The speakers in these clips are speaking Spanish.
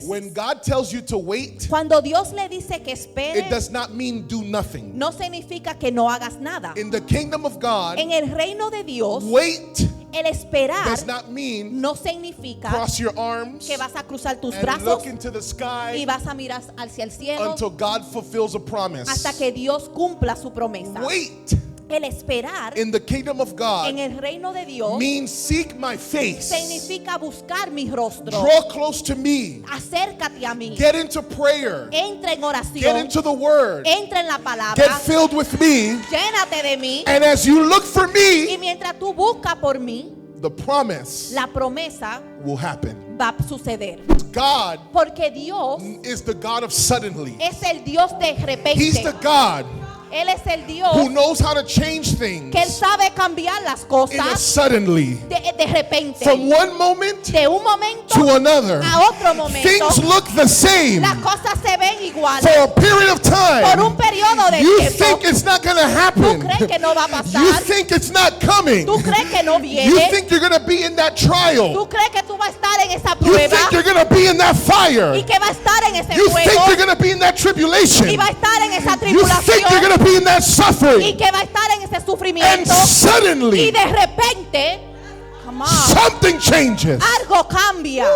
When God tells you to wait, Cuando Dios le dice que it espere, does not mean do nothing. no significa que no hagas nada. In the kingdom of God, En el reino de Dios, wait el esperar does not mean no significa cross your arms que vas a cruzar tus and brazos look into the y sky vas a mirar hacia el cielo until God fulfills a promise. hasta que Dios cumpla su promesa. Wait El esperar in the kingdom of God en el reino de Dios means seek my face, significa buscar mi rostro. draw close to me, Acércate a mí. get into prayer, Entra en get oración. into the word, Entra en la palabra. get filled with me, Llénate de mí. and as you look for Y me, mientras tú buscas por mí, the promise la promesa will happen. va a suceder. God Porque Dios is the God of suddenly. es el Dios de He's repente. the God Él es el Dios who knows how to change things que Él sabe cambiar las in a cosas suddenly. de repente. From one moment De un momento to another, a otro momento. things look the same Las cosas se ven iguales. for a period of Por time. un periodo de You tiempo. think it's not going to Tú happen. crees que no va a You pasar. think it's not coming. Tú crees que no You viene. think you're going to be in that trial. Tú crees que tú vas a estar en esa You prueba think you're going to be in that fire. y que va a estar en ese You think fuego you're going to be in that tribulation. y va a estar en esa You think you're tribulación going to be in that y suffering. que va a estar en ese And sufrimiento y suddenly, de repente, come on, something changes. algo cambia.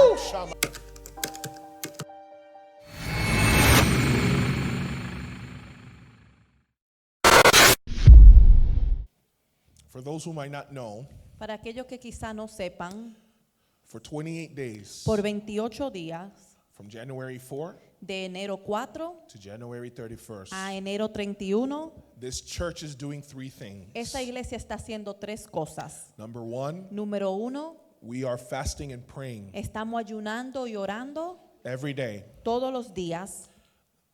For those who might not know, Para aquellos que quizá no sepan, for 28 days, por 28 días, from January 4 de enero 4 to January 31st, a enero 31, this church is doing three things. esta iglesia está haciendo tres cosas. Number one, Número 1, we are fasting and praying estamos ayunando y orando every day. todos los días.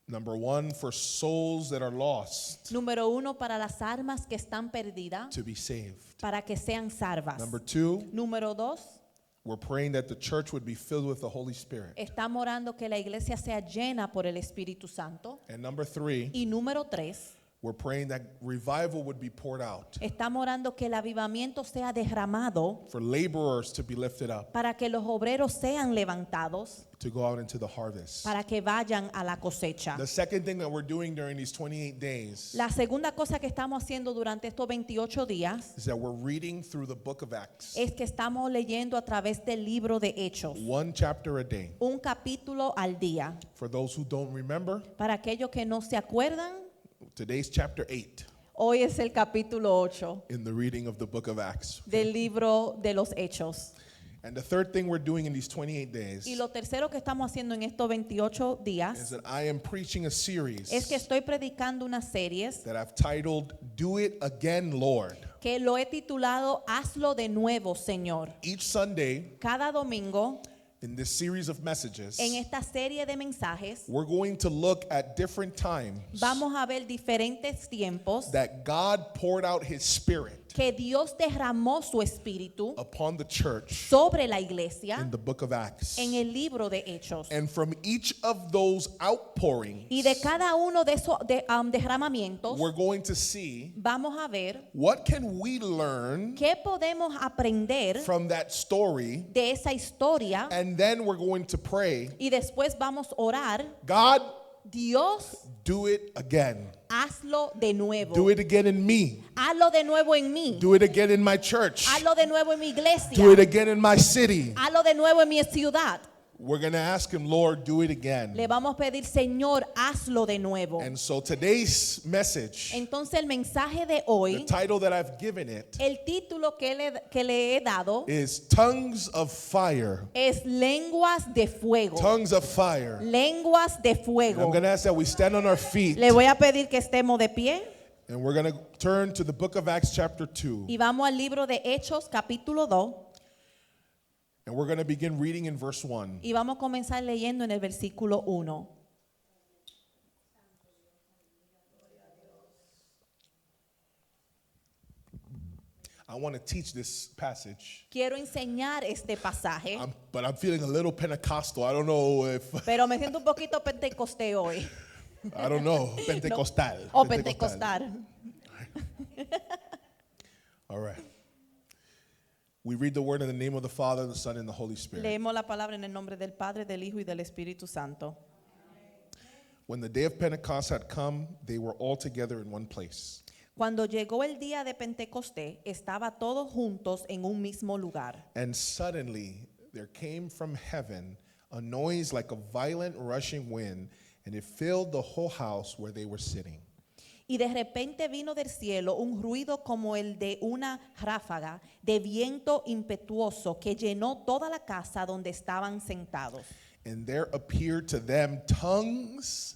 Number one, for souls that are lost Número 1, para las almas que están perdidas, to be saved. para que sean salvas. Number two, Número 2, we're praying that the church would be filled with the Holy Spirit. estamos orando que la iglesia sea llena por el Espíritu Santo. And number three, Y número 3, we're praying that revival would be poured out estamos orando que el avivamiento sea derramado for laborers to be lifted up para que los obreros sean levantados, to go out into the harvest. para que vayan a la cosecha. The second thing that we're doing during these 28 days La segunda cosa que estamos haciendo durante estos 28 días is that we're reading through the book of Acts, es que estamos leyendo a través del libro de Hechos, one chapter a day. un capítulo al día. For those who don't remember, Para aquellos que no se acuerdan, today's chapter 8 hoy es el capítulo 8 in the reading of the book of Acts. del libro de los Hechos. And the third thing we're doing in these 28 days Y lo tercero que estamos haciendo en estos 28 is días that I am preaching a series es que estoy predicando unas series that I've titled Do It Again, Lord. que lo he titulado Hazlo de nuevo, Señor. Each Sunday Cada domingo, in this series of messages, en esta serie de mensajes, we're going to look at different times vamos a ver diferentes tiempos that God poured out his spirit que Dios derramó su espíritu upon the church sobre la iglesia in the book of Acts. en el libro de Hechos. And from each of those outpourings, Y de cada uno de esos derramamientos, we're going to see vamos a ver what can we learn qué podemos aprender from that story, de esa historia and then we're going to pray, y después vamos a orar. God, Dios, do it again. hazlo de nuevo. Do it again in me. Hazlo de nuevo en mí. Do it again in my church. Hazlo de nuevo en mi iglesia. Do it again in my city. Hazlo de nuevo en mi ciudad. We're going to ask him, Lord, do it again. Le vamos a pedir, Señor, hazlo de nuevo. And so today's message, Entonces el mensaje de the hoy, title that I've given it, el título que le he dado is Tongues of Fire. es Lenguas de Fuego. Tongues of Fire. Lenguas de And I'm fuego. going to ask that we stand on our feet, Le voy a pedir que estemos de pie and we're going to turn to the book of Acts chapter 2. y vamos al libro de Hechos capítulo 2 And we're going to begin reading in verse 1. y vamos a comenzar leyendo en el versículo 1. I want to teach this passage, Quiero enseñar este pasaje, but I'm feeling a little Pentecostal. I don't know if, pero me siento un poquito pentecosté hoy. I don't know, Pentecostal. O pentecostal. All right. We read the word in the name of the Father, the Son, and the Holy Spirit. Leemos la palabra en el nombre del Padre, del Hijo y del Espíritu Santo. When the day of Pentecost had come, they were all together in one place. Cuando llegó el día de Pentecostés, estaba todos juntos en un mismo lugar. And suddenly there came from heaven a noise like a violent rushing wind, and it filled the whole house where they were sitting. Y de repente vino del cielo un ruido como el de una ráfaga de viento impetuoso que llenó toda la casa donde estaban sentados. And there appeared to them tongues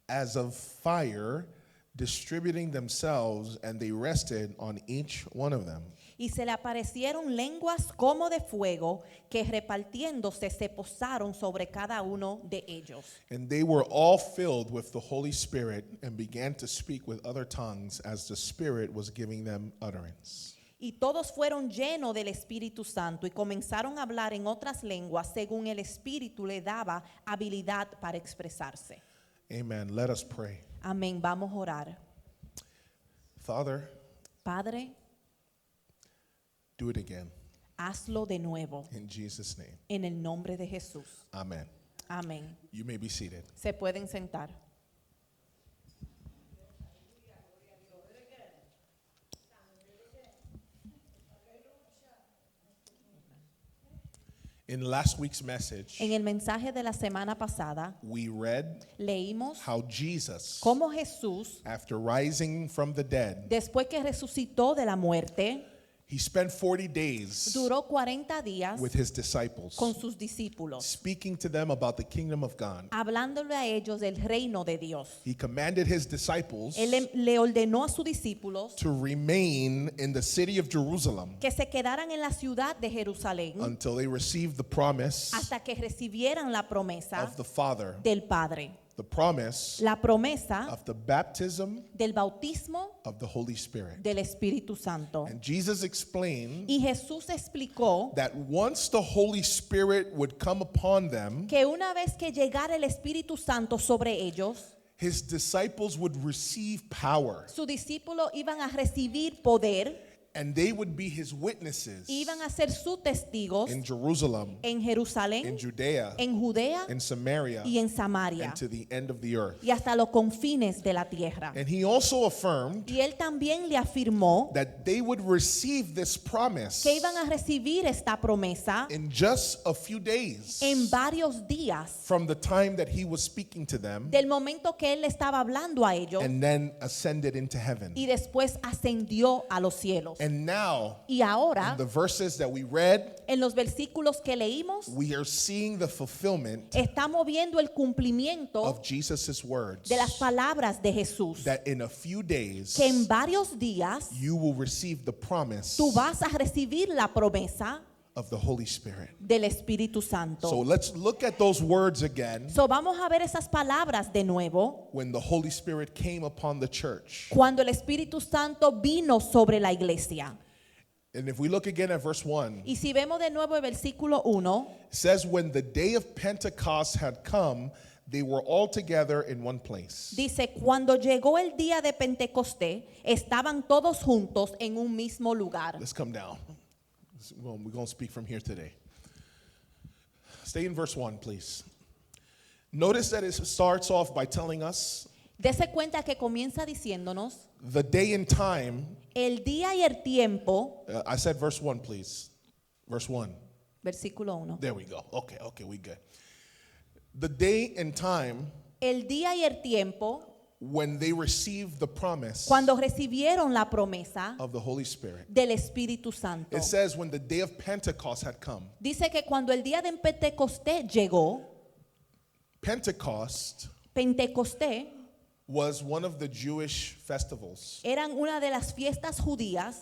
as of fire, distributing themselves, and they rested on each one of them. Y se le aparecieron lenguas como de fuego que repartiéndose se posaron sobre cada uno de ellos. And they were all filled with the Holy Spirit and began to speak with other tongues as the Spirit was giving them utterance. Y todos fueron llenos del Espíritu Santo y comenzaron a hablar en otras lenguas según el Espíritu le daba habilidad para expresarse. Amen. Let us pray. Amén. Vamos a orar. Father, Padre, do it again. hazlo de nuevo In Jesus' name. en el nombre de Jesús. Amen. Amén. You may be seated. Se pueden sentar. In last week's message, En el mensaje de la semana pasada we read leímos how Jesus, cómo Jesús, after rising from the dead, después que resucitó de la muerte, he spent 40 days duró 40 días with his disciples, con sus discípulos, speaking to them about the kingdom of God. hablándole a ellos del reino de Dios. He commanded his disciples Él le ordenó a sus discípulos to remain in the city of Jerusalem que se quedaran en la ciudad de Jerusalén until they received the promise hasta que recibieran la promesa of the Father, del Padre, the promise la promesa of the baptism del bautismo of the Holy Spirit. del Espíritu Santo. And Jesus explained Y Jesús explicó that once the Holy Spirit would come upon them, que una vez que llegara el Espíritu Santo sobre ellos, his disciples would receive power, sus discípulos iban a recibir poder, and they would be his witnesses iban a ser sus testigos in Jerusalem, en in Jerusalén, Judea, en Judea in Samaria, y en Samaria and to the end of the earth. y hasta los confines de la tierra. And he also affirmed Y él también le afirmó that they would receive this promise que iban a recibir esta promesa in just a few days en varios días from the time that he was speaking to them del momento que él le estaba hablando a ellos and then ascended into heaven. y después ascendió a los cielos. And now, Y ahora, in the verses that we read, en los versículos que leímos, we are seeing the fulfillment estamos viendo el cumplimiento of Jesus' words de las palabras de Jesús, that in a few days que en varios días you will receive the promise tú vas a recibir la promesa of the Holy Spirit. del Espíritu So Santo. let's look at those words again So vamos a ver esas palabras de nuevo when the Holy Spirit came upon the church. cuando el Espíritu Santo vino sobre la iglesia. And if we look again at verse 1, Y si vemos de nuevo el versículo 1, it says, when the day of Pentecost had come, they were all together in one place. dice, cuando llegó el día de Pentecostés, estaban todos juntos en un mismo lugar. Let's come down. Well, we're going to speak from here today. Stay in verse 1, please. Notice that it starts off by telling us Dese cuenta que comienza diciéndonos, the day and time. el día y el tiempo, I said verse 1, please. Verse 1. versículo 1. There we go. Okay, we good. The day and time El día y el tiempo when they received the promise cuando recibieron la promesa of the Holy Spirit. del Espíritu Santo. It says when the day of Pentecost had come. Dice que cuando el día de Pentecostés llegó, Pentecost Pentecostés was one of the Jewish festivals eran una de las fiestas judías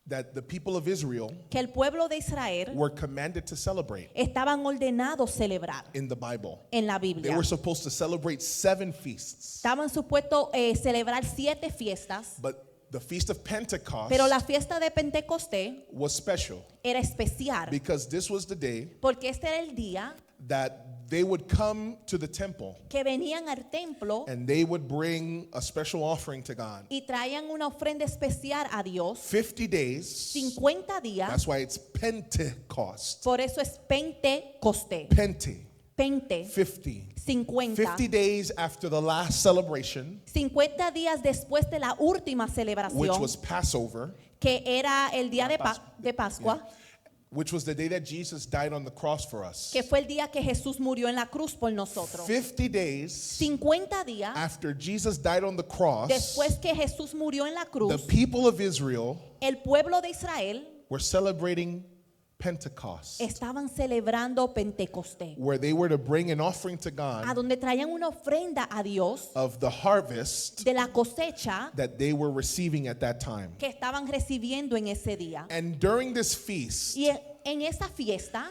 that the people of Israel que el pueblo de Israel were commanded to celebrate estaban ordenados celebrar in the Bible. en la They Biblia. were supposed to celebrate 7 feasts. Estaban supuestos celebrar 7 fiestas, But the Feast of Pentecost pero la fiesta de Pentecostés was special era especial because this was the day porque este era el día that they would come to the temple que venían al templo and they would bring a special offering to God. y traían una ofrenda especial a Dios. 50 days. 50 días. That's why it's Pentecost. Por eso es Pentecostés. Pente. 50. 50 days after the last celebration, 50 días después de la última which celebración, was Passover, que era el día de Pascua, which was the day that Jesus died on the cross for us. que fue el día que Jesús murió en la cruz por nosotros. 50 days 50 días after Jesus died on the cross, después que Jesús murió en la the cruz, people of Israel el pueblo de Israel were celebrating Pentecost, estaban celebrando Pentecostés, where they were to bring an offering to a God donde traían una ofrenda a Dios of the harvest de la cosecha that they were receiving at that time. que estaban recibiendo en ese día. And during this feast, Y en esa fiesta,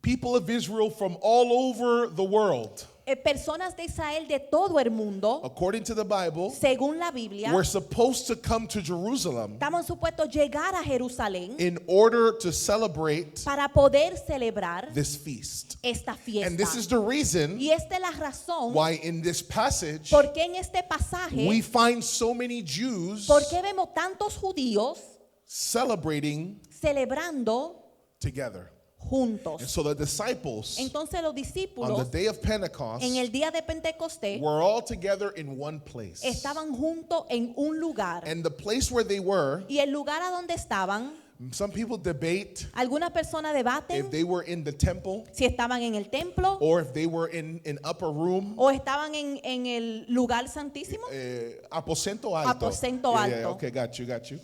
people of Israel from all over the world, personas de Israel de todo el mundo, according to the Bible, según la Biblia, were supposed to come to Jerusalem estaban supuestos llegar a Jerusalén in order to celebrate para poder celebrar this feast. esta And this is fiesta. the reason Y esta es la razón why in this passage por qué en este pasaje, we find so many Jews por qué vemos tantos judíos celebrating celebrando together. And juntos. so the disciples Entonces los on the discípulos day of Pentecost en el día de Pentecostés were all together in one place. estaban juntos en un lugar. And the place where they were, Y el lugar a donde estaban, some people debate algunas personas debaten if they were in the temple si estaban en el templo or if they were in an upper room. o estaban en el lugar santísimo. Aposento alto. Aposento Yeah, alto. okay, got you.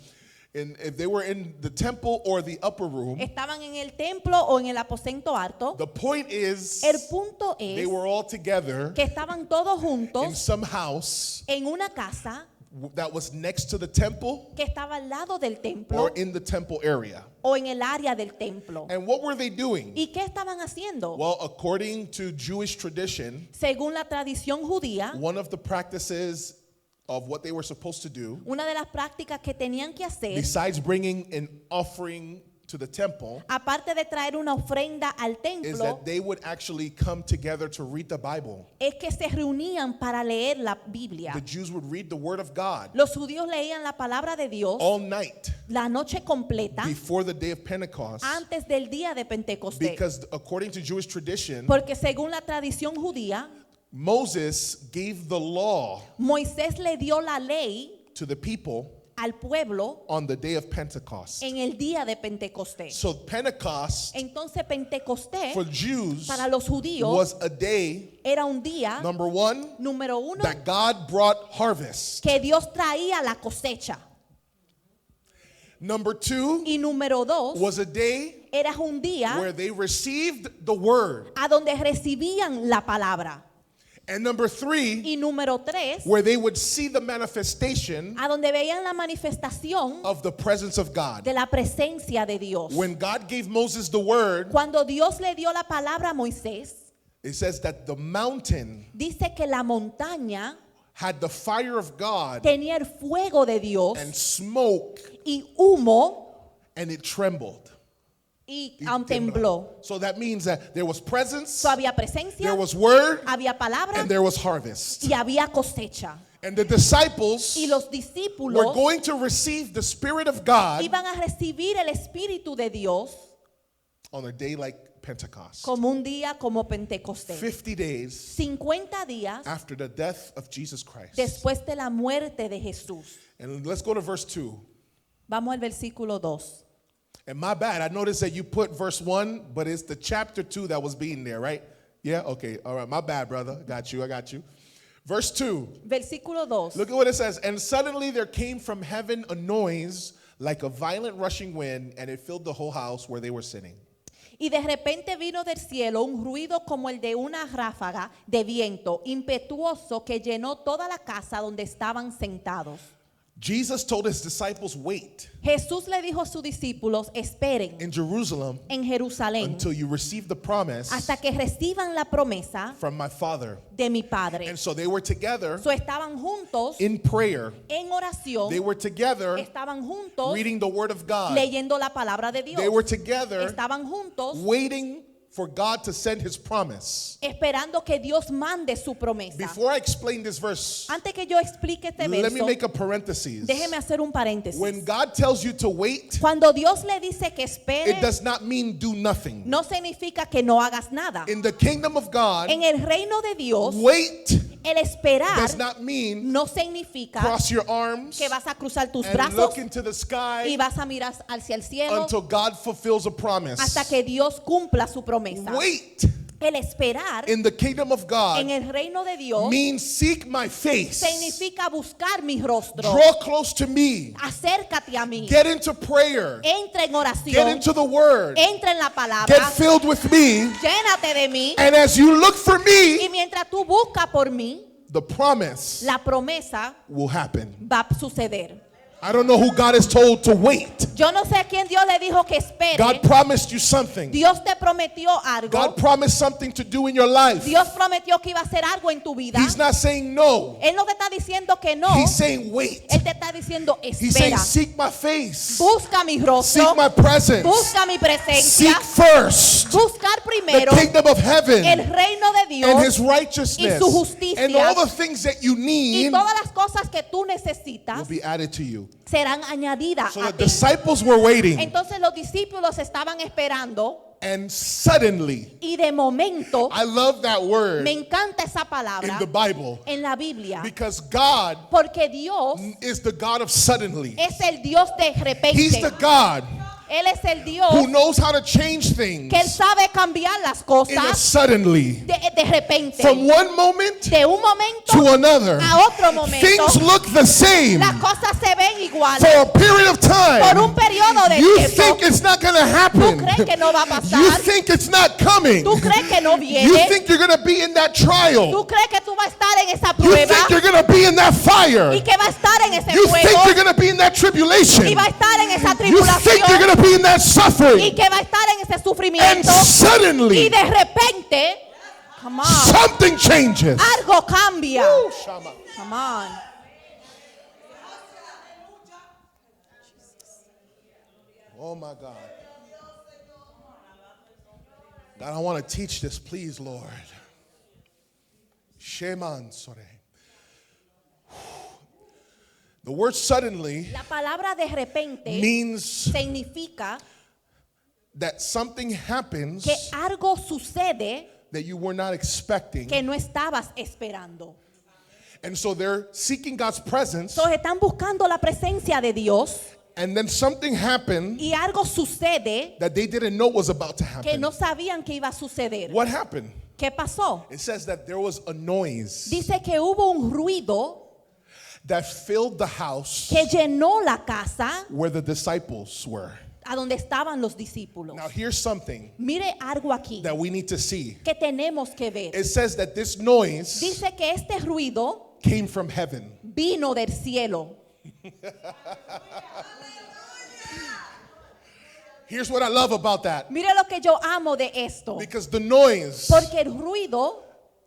And if they were in the temple or the upper room, Estaban en el templo o en el aposento alto. the point is El punto they es were all together que estaban todos in juntos some house en una casa that was next to the temple que estaba al lado del templo or in the temple area. o en el área del templo. And what were they doing? ¿Y qué estaban haciendo? Well, according to Jewish tradition, Según la tradición judía, one of the practices of what they were supposed to do, una de las prácticas que tenían que hacer, besides bringing an offering to the temple, aparte de traer una ofrenda al is templo, that they would actually come together to read the Bible. es que se reunían para leer la Biblia. The Jews would read the Word of God Los judíos leían la palabra de Dios all night la noche completa before the day of Pentecost, antes del día de Pentecostés. because according to Jewish tradition, Porque según la tradición judía, Moses gave the law Moisés le dio la ley to the people al pueblo on the day of Pentecost. en el día de Pentecostés. So Pentecost Entonces Pentecostés for Jews para los judíos was a day, era un día, number one, número uno, that God brought harvest. que Dios traía la cosecha. Number two, Y número dos, was a day era un día where they received the word. a donde recibían la palabra. And number three, Y número tres, where they would see the manifestation a donde veían la manifestación of the presence of God. de la presencia de Dios. When God gave Moses the word, Cuando Dios le dio la palabra a Moisés, it says that the mountain dice que la montaña had the fire of God tenía el fuego de Dios and smoke, y humo and it trembled. y Y tembló. So that means that there was presence, So, había presencia, there was word, había palabra and there was harvest. y había cosecha. And the disciples Y los were discípulos going to receive the Spirit of God iban a recibir el Espíritu de Dios on a day like Pentecost. como un día como Pentecostés. 50 days 50 días after the death of Jesus Christ. después de la muerte de Jesús. And let's go to verse 2. Vamos al versículo 2. And my bad, I noticed that you put verse 1, but it's the chapter 2 that was being there, right? Yeah, okay, all right, my bad, brother. I got you. Verse 2, Versículo 2. look at what it says. And suddenly there came from heaven a noise like a violent rushing wind, and it filled the whole house where they were sitting. Y de repente vino del cielo un ruido como el de una ráfaga de viento impetuoso que llenó toda la casa donde estaban sentados. Jesus told his disciples, wait Jesús le dijo a sus discípulos, esperen in Jerusalem en Jerusalén until you receive the promise hasta que reciban la promesa from my Father. de mi Padre. And so they were together So, estaban juntos in prayer. en oración, They were together estaban juntos reading the Word of God. leyendo la palabra de Dios, They were together estaban juntos waiting for God to send his promise. esperando que Dios mande su promesa. Before I explain this verse, Antes que yo explique este let me verso, make a parenthesis. déjeme hacer un paréntesis. When God tells you to wait, Cuando Dios le dice que espere, it does not mean do nothing. no significa que no hagas nada. In the kingdom of God, En el reino de Dios, wait el esperar does not mean no significa cross your arms que vas a cruzar tus and brazos look into the y sky vas a mirar hacia el cielo until God fulfills a promise. hasta que Dios cumpla su promesa. Wait El esperar in the kingdom of God en el reino de Dios means seek my face, significa buscar mi rostro. draw close to me, Acércate a mí. get into prayer, Entra en get oración. into the word, Entra en la palabra. get filled with me, Llénate de mí. and as you look for me, Y mientras tú buscas por mí, the promise la promesa will happen. va a suceder. I don't know who God is told to wait. Yo no sé a quién Dios le dijo que espere. God promised you something. Dios te prometió algo. God promised something to do in your life. Dios prometió que iba a hacer algo en tu vida. He's not saying no. Él no te está diciendo que no. He's saying wait. Él te está diciendo He's saying espera. seek my face. Busca mi rostro. Seek my presence. Busca mi presencia. Seek first Buscar the primero kingdom of el heaven reino de Dios and his righteousness. y su justicia. And all the things that you y need todas las cosas que tú will necesitas be added to you. serán añadidas So a the ti. disciples were waiting, Entonces los discípulos estaban esperando and suddenly, y de momento I love that word me encanta esa in palabra the Bible en la Biblia because God porque Dios is the God of suddenly. es el Dios de He's repente. the God Él es el Dios who knows how to change things que Él sabe cambiar las in a cosas suddenly. de repente. From one moment De un momento to another, a otro momento, things look the same las cosas se ven iguales. for a period of Por un time. periodo de You tiempo. think it's not going to Tú happen. crees que no va a You pasar. think it's not coming. Tú crees que no You viene. think you're going to be in that trial. Tú crees que tú vas a estar en esa You prueba think you're going to be in that fire. y que va a estar en ese You think fuego you're going to be in that tribulation. y va a estar en esa You think you're tribulación going to be in that y suffering. que va a estar en ese And sufrimiento y suddenly, de repente, come on, something changes. algo cambia. Woo, Shama. Come on. Oh my God. God, I want to teach this, please, Lord. Sheman Sore. The word suddenly La palabra de repente means significa that something happens que algo sucede that you were not expecting. que no estabas esperando. And so they're seeking God's presence, Entonces están buscando la presencia de Dios and then something happened y algo sucede that they didn't know was about to que happen. no sabían que iba a suceder. What happened? ¿Qué pasó? It says that there was a noise Dice que hubo un ruido that filled the house que llenó la casa where the disciples were. a donde estaban los discípulos. Now, here's something Mire algo aquí that we need to see. que tenemos que ver. It says that this noise Dice que este ruido came from heaven. vino del cielo. Here's what I love about that. Mire lo que yo amo de esto. Because the noise Porque el ruido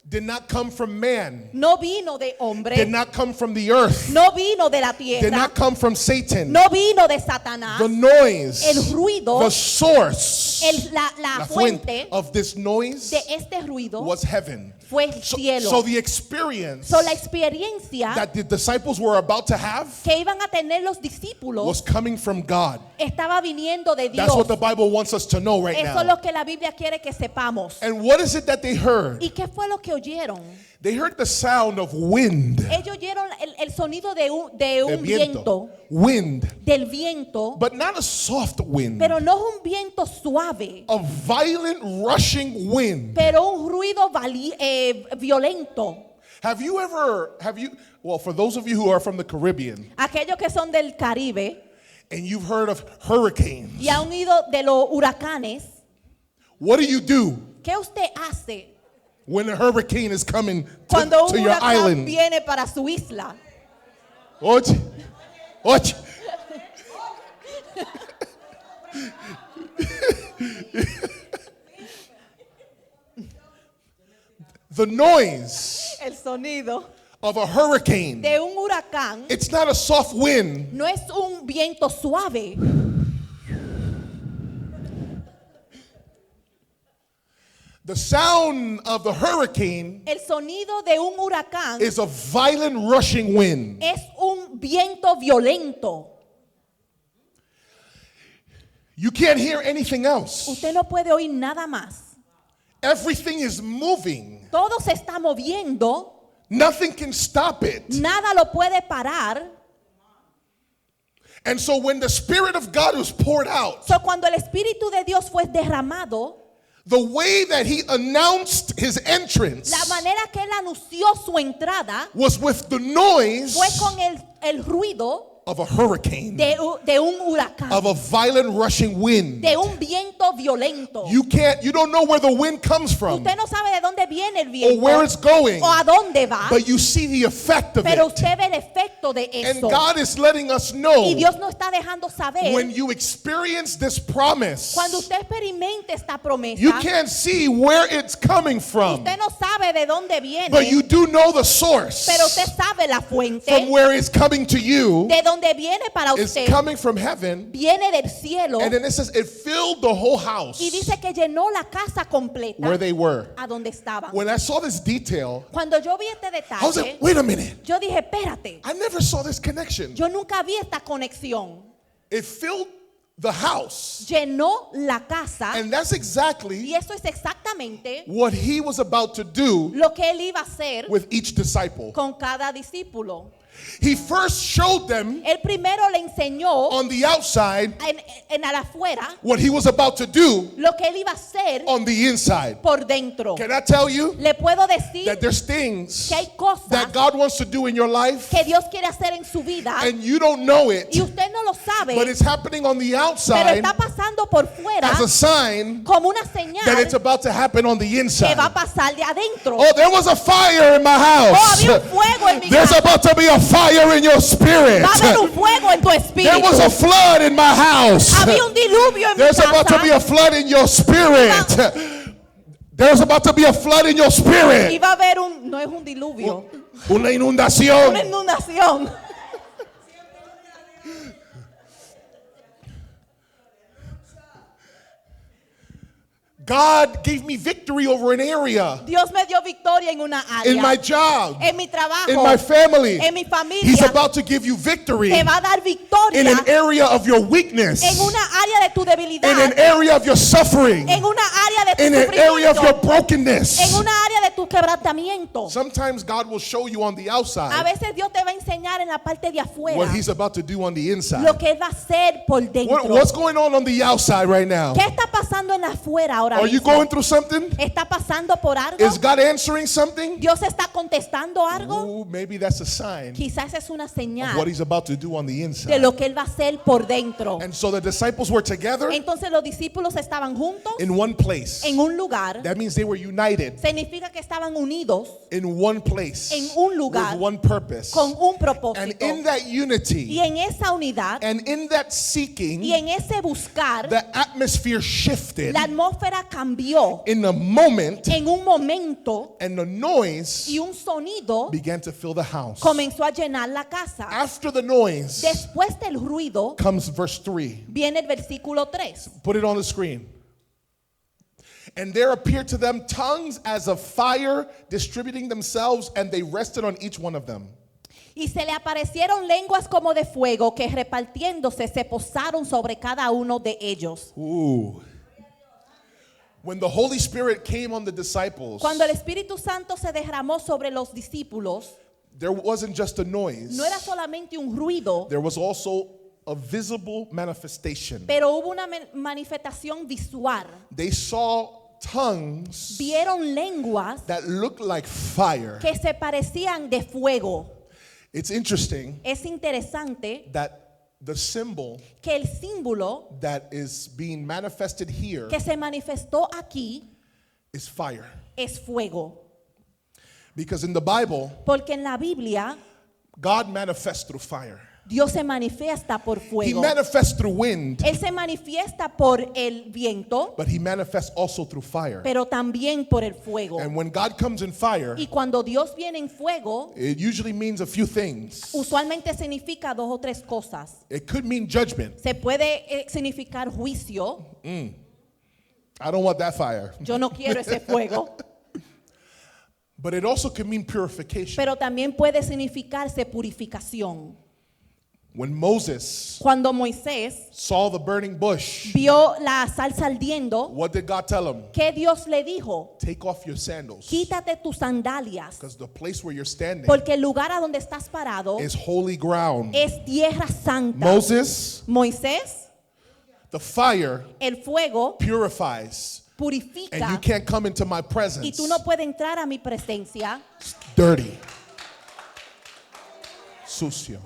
did not come from man, no vino de hombre, did not come from the earth, no vino de la did tierra, not come from Satan. no vino de Satanás. The noise, El ruido, the source, la la fuente of this noise de este ruido was heaven. fue el cielo. So the experience So, la experiencia that the disciples were about to have que iban a tener los discípulos was coming from God. estaba viniendo de Dios. That's what the Bible wants us to know right Eso es now. lo que la Biblia quiere que sepamos. And what is it that they heard? ¿Y qué fue lo que oyeron? They heard the sound of wind. Ellos oyeron el sonido de un El viento, Wind. del viento, But not a soft wind. pero no es un viento suave, A violent rushing wind. pero un ruido violento. Well, for those of you who are from the Caribbean Aquellos que son del Caribe and you've heard of hurricanes, y han oído de los huracanes, what do you do ¿qué usted hace when a hurricane is coming cuando to un your huracán island? viene para su isla? Oye, oye. The noise El sonido of a hurricane, de un huracán it's not a soft wind. no es un viento suave, The sound of the hurricane el sonido de un huracán is a violent rushing wind. es un viento violento. You can't hear anything else. Usted no puede oír nada más. Everything is moving. Todo se está moviendo. Nothing can stop it. Nada lo puede parar. And so when the Spirit of God was poured out, So, cuando el Espíritu de Dios fue derramado, the way that he announced his entrance la manera que él anunció su entrada was with the noise fue con el ruido of a hurricane, de un huracán, of a violent rushing wind. de un viento violento. You don't know where the wind comes from Usted no sabe de dónde viene el or viento where it's going, o a dónde va, but you see the effect of pero it. usted ve el efecto de And eso. God is letting us know Y Dios nos está dejando saber, when you experience this promise, cuando usted experimente esta promesa, you can't see where it's coming from, usted no sabe de dónde viene, but you do know the source pero usted sabe la fuente from where it's coming to you. de donde viene para It's usted. coming from heaven. Viene del cielo And then it says it filled the whole house y dice que llenó la casa completa where they were. a donde estaban. When I saw this detail, Cuando yo vi este I was like, detalle, wait a minute. yo dije, espérate, I never saw this connection. yo nunca vi esta conexión. It filled the house. Llenó la casa And that's y exactly eso es exactamente what he was about to do lo que él iba a hacer with each disciple. con cada discípulo. He first showed them Él primero le enseñó on the outside en al afuera what he was about to do lo que él iba a hacer on the inside. por dentro. Can I tell you Le puedo decir that there's things que hay cosas that God wants to do in your life que Dios quiere hacer en su vida and you don't know it, y usted no lo sabe, but it's happening on the pero outside está pasando por fuera as a sign como una señal that it's about to happen on the que inside. va a pasar de adentro. Oh, there was a fire in my Oh, house. había un fuego en mi There's casa. about to be a fire in your spirit. Va a haber un fuego en tu There was a espíritu. flood in my house. Había un diluvio en mi There's about to be a casa. flood in your spirit. There's about to be a flood in your Y spirit. va a haber no es un diluvio, Una una inundación. inundación. God gave me victory over an area Dios me dio victoria en una área. in my job, En mi trabajo, in my family. en mi familia. He's about to give you victory Te va a dar victoria in an area of your weakness, en una área de tu debilidad, in an area of your suffering, en una área de tu in an area of your sufrimiento, brokenness. en una área de tu quebrantamiento. Sometimes God will show you on the A outside veces Dios te va a enseñar en la parte de afuera what He's about to do on the inside. lo que Él va a hacer por dentro. What's going on the outside right now? ¿Qué está pasando en afuera ahora Are you mismo? going through something? ¿Está pasando por algo? Is God answering something? ¿Dios está contestando algo? Ooh, maybe that's a sign Quizás es una of what señal He's about to do on the de inside. lo que Él va a hacer por dentro. And so the disciples were together Entonces los discípulos estaban juntos in one place. en un lugar. That means they were united Significa que estaban unidos in one place en un lugar with one purpose. con un And propósito. in that Y unity en esa unidad and in that y seeking, en ese buscar, the atmosphere shifted la atmósfera cambió in a moment, en un momento and the noise y un sonido began to fill the house. comenzó a llenar la casa. After the noise Después del ruido comes verse 3. viene el versículo 3. Put it on the screen. And there appeared to them tongues as of fire distributing themselves, and they rested on each one of them. Y se le aparecieron lenguas como de fuego que repartiéndose se posaron sobre cada uno de ellos. Ooh. When the Holy Spirit came on the disciples, Cuando el Espíritu Santo se derramó sobre los discípulos, there wasn't just a noise, no era solamente un ruido, there was also a visible manifestation. pero hubo una manifestación visual. They saw tongues Vieron lenguas that looked like fire. que se parecían de fuego. It's interesting Es interesante that the symbol que el símbolo that is being manifested here que se manifestó aquí is fire. es fuego. Because in the Bible, Porque en la Biblia God manifests through fire. Dios se manifiesta por He fuego. manifests through wind, Él se manifiesta por el viento, but He manifests also through fire. pero también por el fuego. And when God comes in fire, Y cuando Dios viene en fuego, it usually means a few things. usualmente significa dos o tres cosas. It could mean judgment. Se puede significar juicio. I don't want that fire. Yo no quiero ese fuego. But it also can mean purification. Pero también puede significarse purificación. When Moses Cuando Moisés saw the burning bush, vio la salsa ardiendo, what did God tell him? ¿qué Dios le dijo? Take off your sandals. Quítate tus sandalias, Because the place where you're standing porque el lugar a donde estás parado is holy ground. es tierra santa. Moses, Moisés, the fire el fuego purifies. And you purifica can't come into my y presence tú no puedes entrar a mi presencia dirty. Sucio.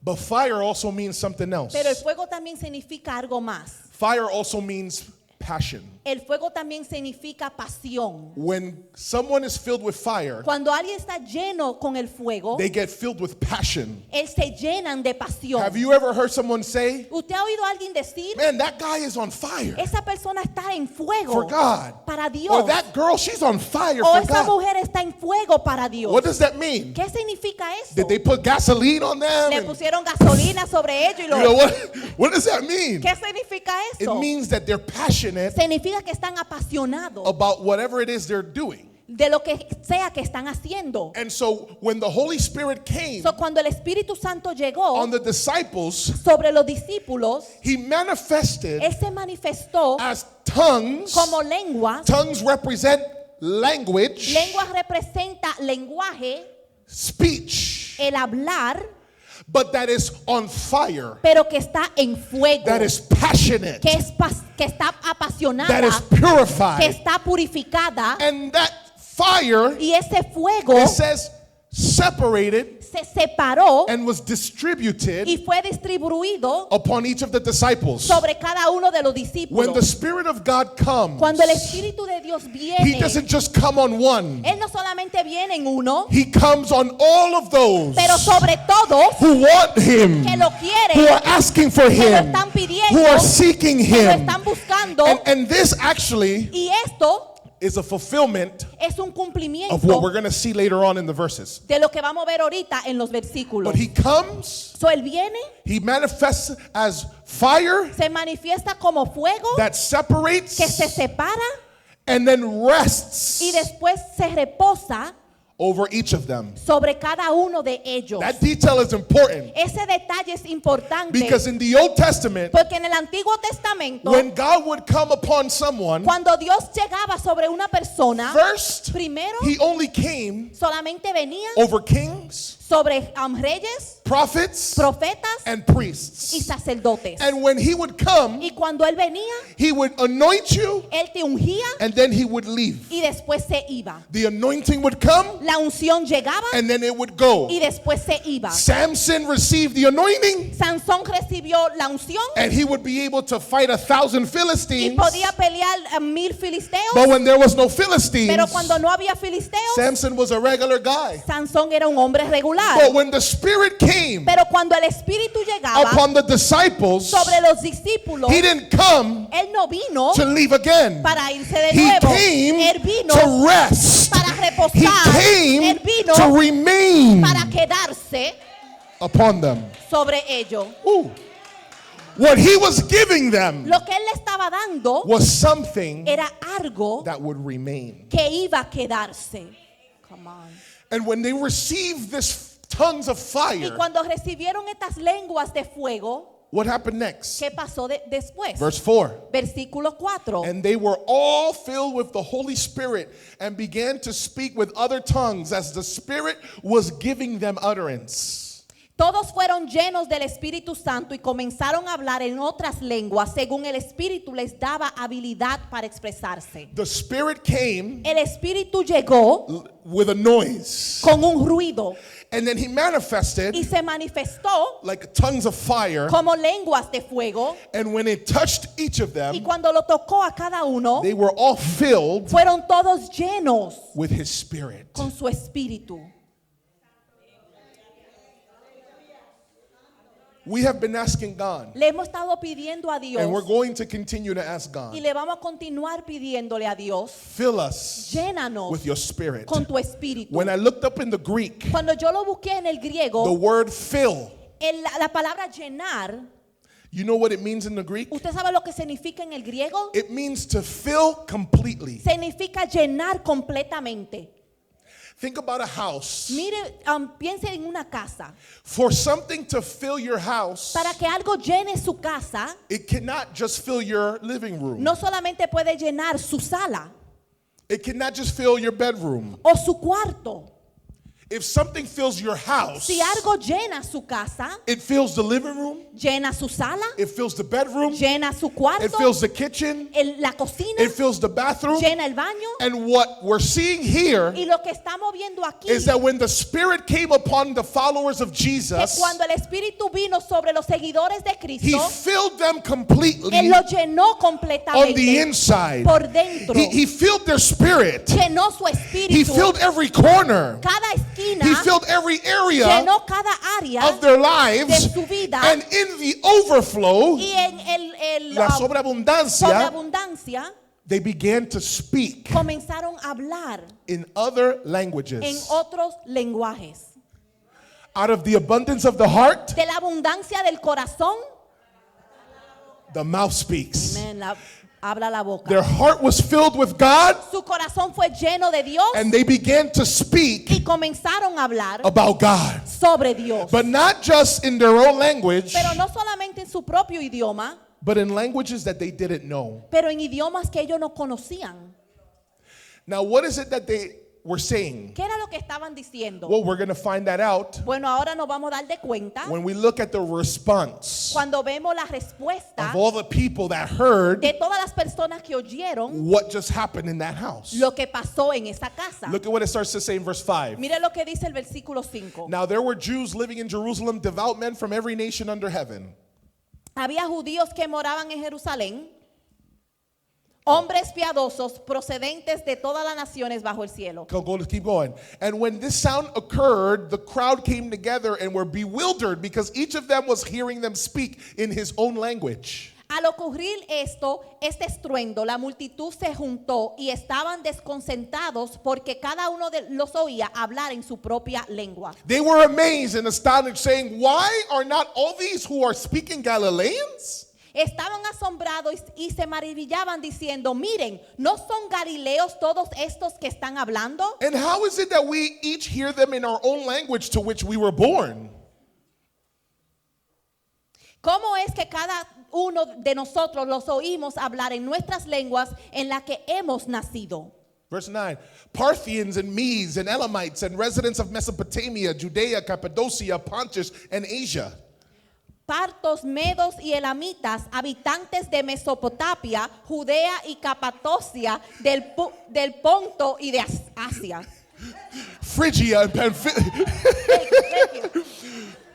But fire also means something else. Pero el fuego también significa algo más. Fire also means passion. El fuego también significa pasión. When someone is filled with fire, Cuando alguien está lleno con el fuego, they get filled with passion. él se llenan de pasión. Have you ever heard someone say, ¿Usted ha oído a alguien decir, man, that guy is on fire esa persona está en fuego for God? para Dios? Or that girl, she's on fire O for esa God. mujer está en fuego para Dios. What does that mean? ¿Qué significa eso? Did they put gasoline on them? Le And, pusieron gasolina sobre ellos y you lo... know, what does that mean? ¿Qué significa It eso? means that they're passionate Significa que están apasionados about whatever it is they're doing. de lo que sea que están haciendo. And so when the Holy Spirit came So, cuando el Espíritu Santo llegó on the disciples, sobre los discípulos, he manifested Él se manifestó as tongues. como lenguas. Tongues represent language, Lengua representa lenguaje, speech, el hablar, but that is on fire, pero que está en fuego, that is passionate, que está apasionada, that is que purified. está purificada. And that fire, Y ese fuego it says, separated se separó and was distributed y fue distribuido upon each of the disciples. sobre cada uno de los When discípulos. the Spirit of God comes, Cuando el Espíritu de Dios he viene, doesn't just come on one. Él no solamente viene en uno, He comes on all of those pero sobre todos who want him, que lo who quieren, are asking for que lo him, están pidiendo, who are seeking que lo him. están buscando. And this actually Y esto is a fulfillment es un of what cumplimiento we're going to see later on in the verses. de lo que vamos a ver ahorita en los versículos. But he comes, So, Él viene, he manifests as fire se manifiesta como fuego that separates que se separa and then rests y después se reposa over each of them. sobre cada uno de ellos. That detail is important Ese detalle es importante because in the Old Testament, porque en el Antiguo Testamento, when God would come upon someone, cuando Dios llegaba sobre una persona, first, primero he only came solamente venía over kings, sobre reyes, prophets, profetas and y priests. sacerdotes. And when he would come, Y cuando Él venía, he would anoint you Él te ungía and then he would leave. y después se iba. The anointing would come La unción llegaba and then it would go. y después se iba. Samson received the anointing Sansón recibió la unción and he would be able to fight 1,000 y Philistines. podía pelear a 1000 filisteos, But when there was no Philistines, pero cuando no había filisteos, Samson was a regular guy. Sansón era un hombre regular. But when the Spirit came Pero cuando el Espíritu llegaba upon the disciples, sobre los discípulos, he didn't come Él no vino to leave again. para irse de He nuevo. came Él vino to rest. para He reposar. came Él vino to remain para quedarse upon them. sobre ellos. Ooh. What he was giving them Lo que Él le estaba dando was something era algo that would remain. que iba a quedarse. Come on. And when they received this tongues of Y fire, cuando recibieron estas lenguas de fuego, what happened next? ¿qué pasó después? Verse 4. Versículo 4. And they were all filled with the Holy Spirit and began to speak with other tongues as the Spirit was giving them utterance. Todos fueron llenos del Espíritu Santo y comenzaron a hablar en otras lenguas según el Espíritu les daba habilidad para expresarse. The Spirit came El Espíritu llegó with a noise, con un ruido and then he manifested y se manifestó like tongues of fire. como lenguas de fuego, And when it touched each of y them, cuando lo tocó a cada uno, they were all filled fueron todos llenos with his Spirit. con su Espíritu. We have been asking God, Le hemos estado pidiendo a Dios and we're going to continue to ask y God, le vamos a continuar pidiéndole a Dios, fill us llénanos with your Spirit. con tu Espíritu. When I looked up in the Greek, Cuando yo lo busqué en el the griego, word fill la palabra llenar You know what it means in the Greek? ¿Usted sabe lo que significa en el griego? It means to fill completely. Significa llenar completamente. Think about a house. Mire, piense en una casa. For something to fill your house, Para que algo llene su casa, it cannot just fill your living room. no solamente puede llenar su sala It cannot just fill your bedroom. o su cuarto. If something fills your house, Si algo llena su casa, it fills the living room, llena su sala, it fills the bedroom, llena su it cuarto, fills the kitchen, la cocina, it fills the bathroom. llena el baño. And what we're seeing here Y lo que estamos viendo aquí is that when the Spirit came upon the followers of que Jesus, cuando el Espíritu vino sobre los seguidores de He Cristo, filled them completely Él lo llenó on the completamente inside. por dentro. He filled their spirit. Llenó su He espíritu. filled every corner. Cada esquina, He filled every area llenó cada área of their de lives. su vida. And in the overflow, Y en el la sobreabundancia, sobreabundancia they began to speak comenzaron a hablar in other en languages. otros lenguajes. Out of the abundance of the heart, De la abundancia del corazón, the mouth speaks. amén, habla la boca. Their heart was filled with God, Su corazón fue lleno de Dios and they began to speak y comenzaron a hablar about God. sobre Dios. But not just in their own language, Pero no solamente en su propio idioma, but in languages that they didn't know. pero en idiomas que ellos no conocían. Now, what is it that they were saying? ¿Qué era lo que estaban diciendo? Well, we're going to find that out Bueno, ahora nos vamos a dar de cuenta when we look at the response cuando vemos la respuesta of all the people that heard de todas las personas que oyeron what just happened in that house. lo que pasó en esa casa. Look at what it starts to say in verse 5. Mire lo que dice el versículo 5. Now, there were Jews living in Jerusalem, devout men from every nation under heaven. Había judíos que moraban en Jerusalén, hombres piadosos procedentes de todas las naciones bajo el cielo. Let's keep going. And when this sound occurred, the crowd came together and were bewildered because each of them was hearing them speak in his own language. Al ocurrir este estruendo, la multitud se juntó y estaban desconcertados porque cada uno los oía hablar en su propia lengua. They were amazed and astonished, saying, "Why are not all these who are speaking Galileans?" Estaban asombrados y se maravillaban diciendo, miren, ¿no son galileos todos estos que están hablando? And how is it that we each hear them in our own language to which we were born? ¿Cómo es que cada uno de nosotros los oímos hablar en nuestras lenguas en las que hemos nacido? Verse 9, Parthians and Medes and Elamites and residents of Mesopotamia, Judea, Cappadocia, Pontus, and Asia. Partos, medos y elamitas, habitantes de Mesopotamia, Judea y Capadocia, del Ponto y de Asia. Phrygia and Pamphylia. Thank you.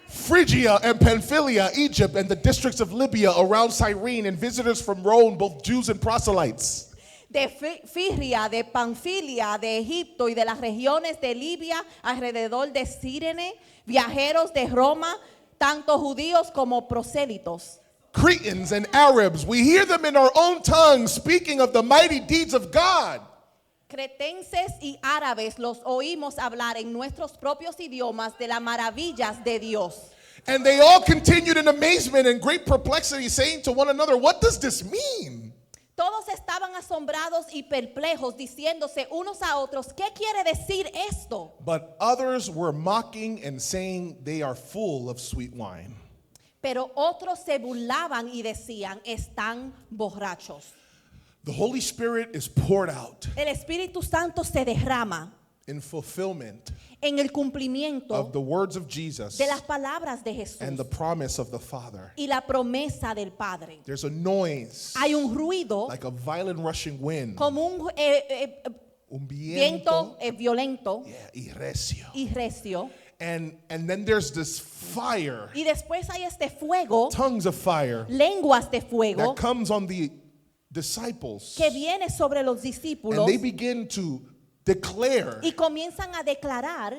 Phrygia and Pamphylia, Egypt, and the districts of Libya around Cyrene, and visitors from Rome, both Jews and proselytes. De Frigia, de Panfilia, de Egipto y de las regiones de Libia alrededor de Cirene, viajeros de Roma, tanto judíos como prosélitos. Cretans and Arabs, we hear them in our own tongues speaking of the mighty deeds of God. Cretenses y árabes los oímos hablar en nuestros propios idiomas de las maravillas de Dios. And they all continued in amazement and great perplexity, saying to one another, "What does this mean?" Todos estaban asombrados y perplejos, diciéndose unos a otros, ¿qué quiere decir esto? But others were mocking and saying they are full of sweet wine. Pero otros se burlaban y decían, están borrachos. The Holy Spirit is poured out El Espíritu Santo se derrama in fulfillment en el cumplimiento of the words of Jesus de las palabras de Jesús and the promise of the Father. y la promesa del Padre. There's a noise Hay un ruido like a violent rushing wind. como un Un viento violento Yeah, y recio. y recio. And then there's this fire, Y después hay este fuego, tongues of fire lenguas de fuego, that comes on the disciples. que viene sobre los And discípulos they begin to declare y comienzan a declarar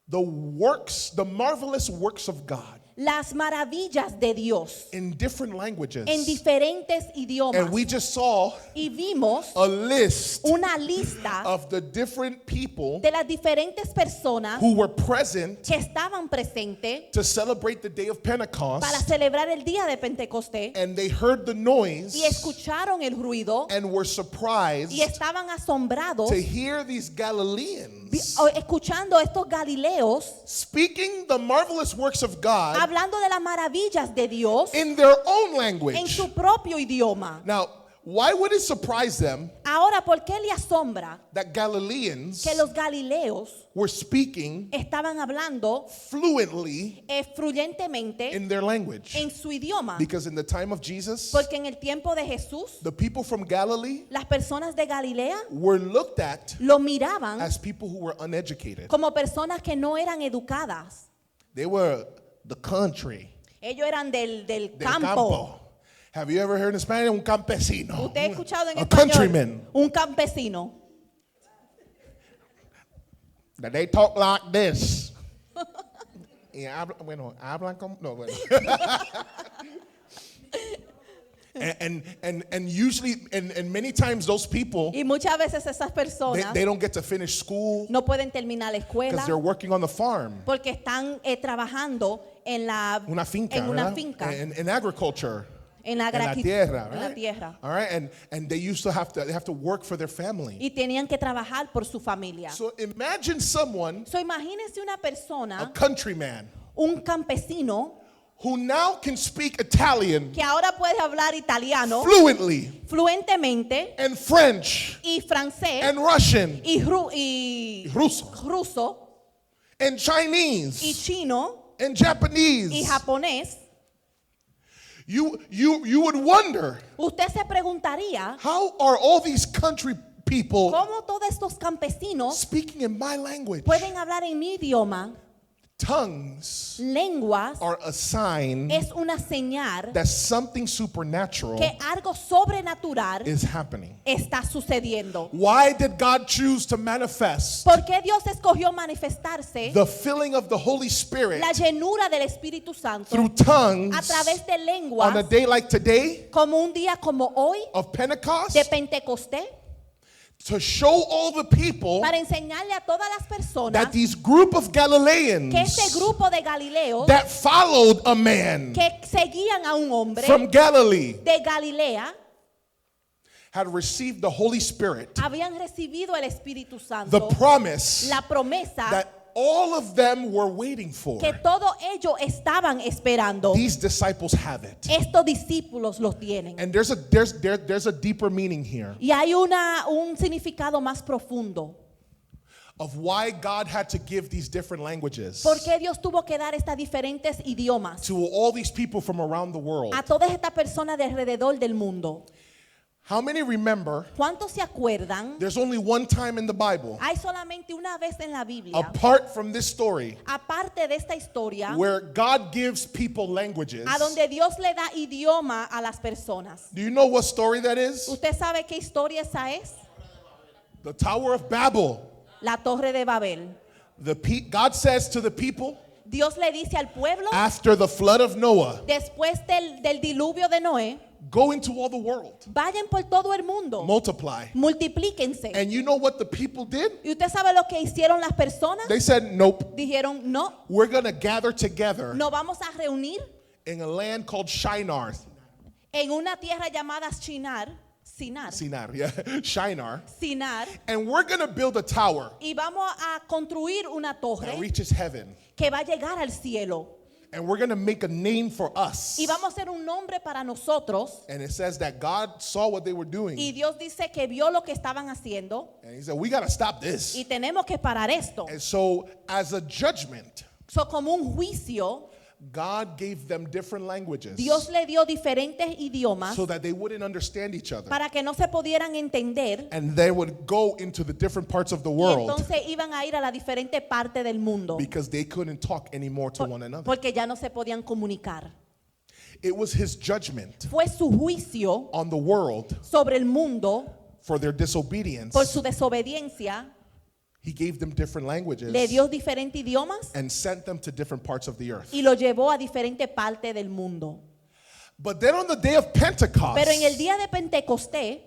the works, the marvelous works of God. las maravillas de Dios in different languages. en diferentes idiomas. And we just saw Y vimos a list una lista of the different people de las diferentes personas who were present que estaban presentes to celebrate the day of para Pentecost, celebrar el día de Pentecostés and they heard the noise y escucharon el ruido and were surprised y estaban asombrados to hear these Galileans escuchando a estos galileos speaking the marvelous works of God hablando de las maravillas de Dios in their own en language. su propio idioma. Now, why would it surprise them Ahora, ¿por qué le asombra that Galileans que los galileos were speaking estaban hablando fluently fluyentemente in their language? en su idioma? Because in the time of Jesus, Porque en el tiempo de Jesús, the people from Galilee las personas de Galilea were looked at lo miraban as people who were uneducated. como personas que no eran educadas. They were the country, Ellos eran del del campo. campo. Have you ever heard in Spanish un campesino? Usted ha escuchado en A español countryman. un campesino. That they talk like this. Y hablan como, no, bueno. And usually, and many times those people, Y muchas veces esas personas they don't get to finish school no pueden terminar la because escuela they're working on the farm. porque están trabajando en Una finca, en una ¿verdad? finca, In agriculture. en la En la tierra, en la right? tierra. All right, and they used to have to work for their family. Y tenían que trabajar por su familia. So imagine someone, So, imagínese una a persona, countryman, un campesino, who now can speak Italian que ahora puede hablar italiano fluently, fluentemente and French, y francés and Russian, y Ruso, ruso and y Chinese, chino and y Japanese. japonés. You would wonder, Usted se preguntaría how are all these country people cómo todos estos campesinos speaking in my language? pueden hablar en mi idioma. Tongues Lenguas are a sign es una señal that something supernatural que algo sobrenatural is happening. está sucediendo. Why did God choose to manifest ¿Por qué Dios escogió manifestarse the filling of the Holy Spirit la llenura del Espíritu Santo through tongues a través de on a lenguas day like today como un día como hoy of Pentecost de Pentecostés to show all the people para enseñarle a todas las personas that these group of que Galileans este grupo de Galileos that followed a man que seguían a un hombre from Galilee de Galilea had received the Holy Spirit, habían recibido el Espíritu the Santo, promise la promesa that all of them were waiting for. que todos ellos estaban esperando. These disciples have it. Estos discípulos los tienen. And there's a deeper meaning here Y hay un significado más profundo. of why God had to give these different languages ¿Por qué Dios tuvo que dar estas diferentes idiomas to all these people from around the world. a todas estas personas de alrededor del mundo? How many remember ¿Cuántos se acuerdan? there's only one time in the Bible, Hay solamente una vez en la Biblia, apart from this story, aparte de esta historia, where God gives people languages? a donde Dios le da idioma a las personas. Do you know what story that is? ¿Usted sabe qué historia esa es? The Tower of Babel. La Torre de Babel. God says to the people Dios le dice al pueblo, after the flood of Noah, después del diluvio de Noé, go into all the world, vayan por todo el mundo, multiply. multiplíquense. And you know what the people did? ¿Y usted sabe lo que hicieron las personas? They said, nope, Dijeron, no, we're going to gather together nos vamos a reunir in a land called Shinar. en una tierra llamada Sinar, Sinar, yeah, Shinar. Sinar, And we're going to build a tower y vamos a construir una that torre reaches heaven. que va a llegar al cielo. And we're going to make a name for us. Y vamos a hacer un nombre para nosotros. And it says that God saw what they were Y doing. Dios dice que vio lo que estaban haciendo And he said, we got to stop this. y tenemos que parar esto. And so, as a judgment, So, como un juicio, God gave them different languages Dios le dio diferentes idiomas so that they wouldn't understand each other. para que no se pudieran entender. And they would go into the different parts of the Y world entonces iban a ir a la diferente parte del mundo because they couldn't talk anymore to one another. porque ya no se podían comunicar. It was his judgment Fue su juicio on the world sobre el mundo for their disobedience por su desobediencia He gave them different languages le dio diferentes idiomas and sent them to different parts of the earth. y lo llevó a diferentes partes del mundo. But then on the day of Pentecost, Pero en el día de Pentecostés,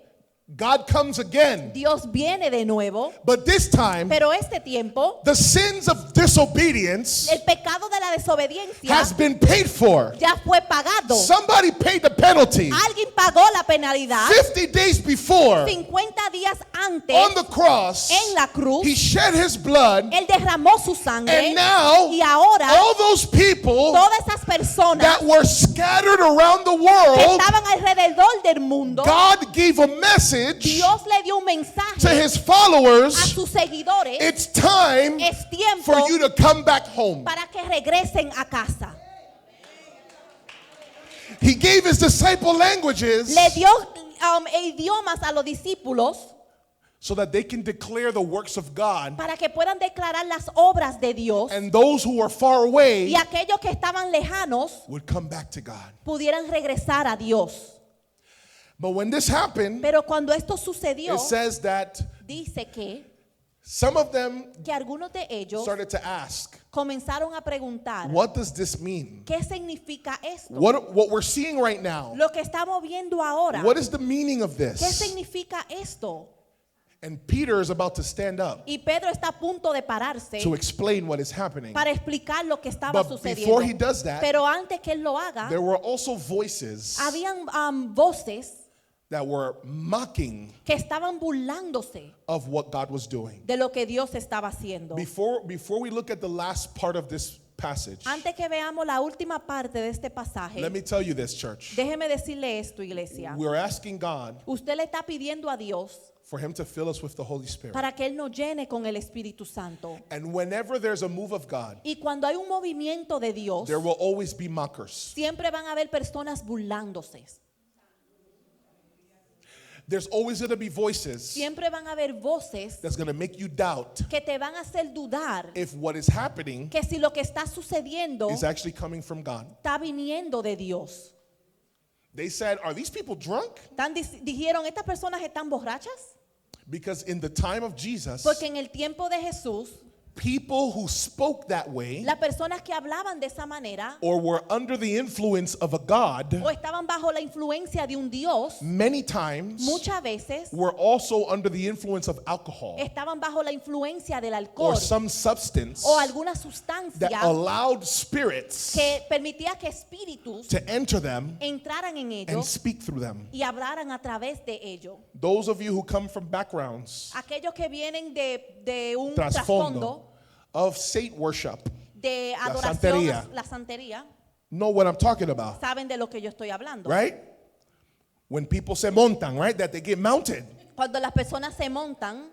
God comes again. Dios viene de nuevo, But this time, pero este tiempo, the sins of disobedience el pecado de la desobediencia has been paid for. ya fue pagado. Somebody paid the penalty. Alguien pagó la penalidad 50 days before, 50 días antes on the cross, en la cruz. he shed his blood. Él derramó su sangre And now, y ahora all those people todas esas personas that were scattered around the que world, estaban alrededor del mundo, God gave a message Dios le dio un to mensaje his a followers. sus seguidores. It's time Es tiempo for you to come back home. para que regresen a casa. He gave his disciple languages Le dio idiomas a los discípulos so that they can declare the works of God, para que puedan declarar las obras de Dios and those who are far away y aquellos que estaban lejanos would come back to God. pudieran regresar a Dios. But when this happened, Pero cuando esto sucedió, it says that dice que some of them algunos de ellos started to ask, comenzaron a preguntar, what does this mean? ¿qué significa esto? What we're seeing right now, Lo que estamos viendo ahora, what is the meaning of ¿qué this? significa esto? And Peter is about to stand up Y Pedro está a punto de pararse to explain what is happening. para explicar lo que estaba But sucediendo. before he does that, Pero antes que él lo haga, there were also voices habían voces that were mocking que estaban burlándose of what God was doing. de lo que Dios estaba haciendo. Before we look at the last part of this passage, Antes que veamos la última parte de este pasaje, let me tell you this, church. déjeme decirle esto, iglesia. We're asking God Usted le está pidiendo a Dios for him to fill us with the Holy Spirit. para que Él nos llene con el Espíritu Santo. And whenever there's a move of God, Y cuando hay un movimiento de Dios, there will always be mockers. siempre van a haber personas burlándose. There's always going to be voices Siempre van a haber voces that's going to make you doubt que te van a hacer dudar if what is happening que si lo que está sucediendo is actually coming from God. está viniendo de Dios. They said, are these people drunk? Dijeron, ¿estas personas están borrachas? Because in the time of Jesus, Porque en el tiempo de Jesús, people who spoke that way las personas que hablaban de esa manera or were under the influence of a God o estaban bajo la influencia de un Dios, many times muchas veces were also under the influence of alcohol estaban bajo la influencia del or alcohol some substance o alguna that sustancia allowed spirits que permitía que espíritus to enter them entraran en and ellos speak through them. y hablaran a través de ellos. Those of you who come from backgrounds, Aquellos que vienen de un trasfondo trasfondo of Satan worship, de La adoración santería. a la santería, know what I'm talking about, saben de lo que yo estoy hablando. right? When people se montan, right? That they get mounted. Cuando las personas se montan,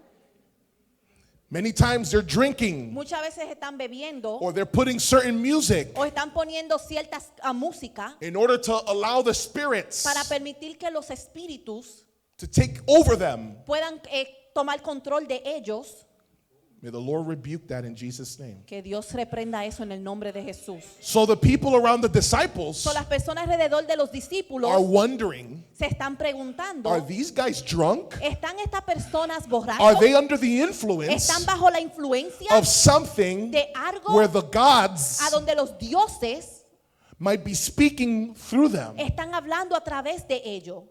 Many times they're drinking muchas veces están bebiendo or they're putting certain music o están poniendo ciertas música in order to allow the spirits para permitir que los espíritus to take over them. puedan tomar control de ellos. May the Lord rebuke that in Jesus' name. Que Dios reprenda eso en el nombre de Jesús. So the people around the disciples So, las personas alrededor de los are discípulos wondering, se están preguntando, are these guys drunk? ¿están estas personas Are borrachos? they under the influence ¿Están bajo la influencia of something de algo where the gods a donde los dioses might be speaking through them? están hablando a través de ellos?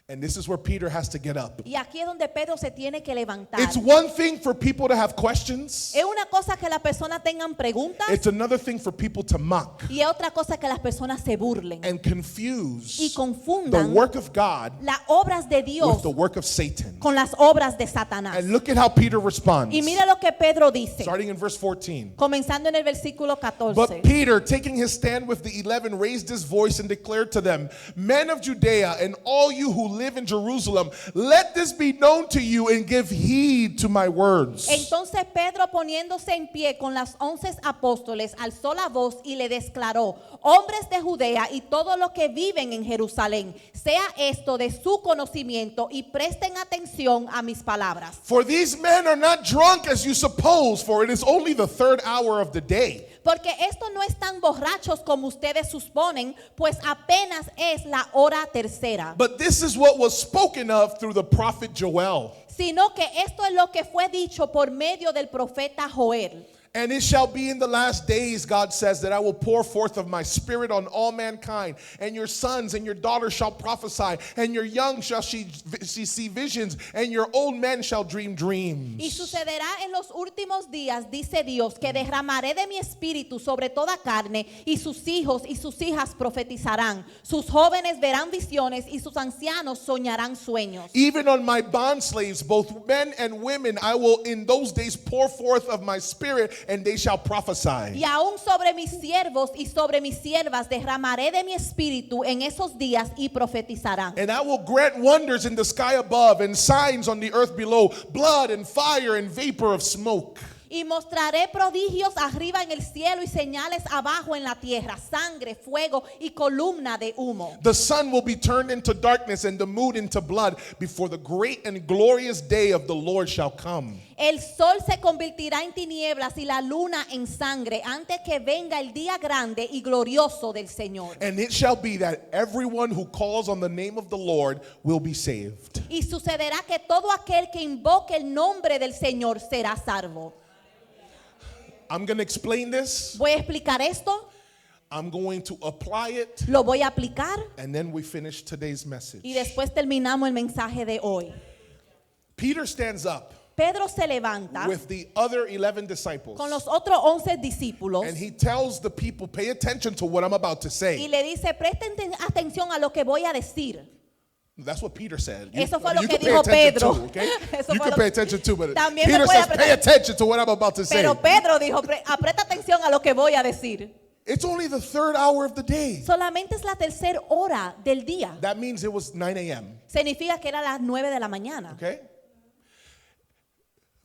And this is where Peter has to get up. Y aquí es donde Pedro se tiene que levantar. It's one thing for people to have questions. Es una cosa que las personas tengan preguntas It's another thing for people to mock y es otra cosa que las personas se burlen and confuse y the confundan work of God las obras de with Dios the work of Satan. con las obras de Satanás. And look at how Peter responds. Y mira lo que Pedro dice, Starting in verse 14. comenzando en el versículo 14. But Peter, taking his stand with the 11, raised his voice and declared to them, Men of Judea and all you who live in Jerusalem, let this be known to you and give heed to my words. Entonces Pedro, poniéndose en pie con las 11 apóstoles, alzó la voz y le declaró: hombres de Judea y todos los que viven en Jerusalén, sea esto de su conocimiento y presten atención a mis palabras. For these men are not drunk as you suppose, for it is only the third hour of the day. Porque esto no están borrachos como ustedes suponen, pues apenas es la hora tercera. But this is what was spoken of through the prophet Joel. Sino que esto es lo que fue dicho por medio del profeta Joel. And it shall be in the last days, God says, that I will pour forth of my spirit on all mankind, and your sons and your daughters shall prophesy, and your young shall see visions, and your old men shall dream dreams. Y sucederá en los últimos días, dice Dios, que derramaré de mi espíritu sobre toda carne, y sus hijos y sus hijas profetizarán. Sus jóvenes verán visiones, y sus ancianos soñarán sueños. Even on my bondslaves, both men and women, I will in those days pour forth of my spirit, and they shall prophesy. Y aún sobre mis siervos y sobre mis siervas derramaré de mi espíritu en esos días y profetizarán. And I will grant wonders in the sky above and signs on the earth below, blood and fire and vapor of smoke. Y mostraré prodigios arriba en el cielo y señales abajo en la tierra, sangre, fuego y columna de humo. The sun will be turned into darkness and the moon into blood before the great and glorious day of the Lord shall come. El sol se convertirá en tinieblas y la luna en sangre antes que venga el día grande y glorioso del Señor. And it shall be that everyone who calls on the name of the Lord will be saved. Y sucederá que todo aquel que invoque el nombre del Señor será salvo. I'm going to explain this. Voy a explicar esto, I'm going to apply it. lo voy a aplicar And then we finish today's message. y después terminamos el mensaje de hoy. Peter stands up Pedro se levanta with the other 11 disciples. con los otros 11 discípulos And he tells the people, pay attention to what I'm about to y say. le dice, presten atención a lo que voy a decir. That's what Peter said. Eso fue lo you que can pay dijo attention Pedro. too, okay? Eso You fue can lo- pay attention too, but También se Peter puede says, pay attention to what I'm about to say. Pero Pedro dijo, apreta atención a lo que voy a decir. It's only the third hour of the day. Solamente es la tercera hora del día. That means it was 9 a.m., Significa que era las 9 de la mañana. okay?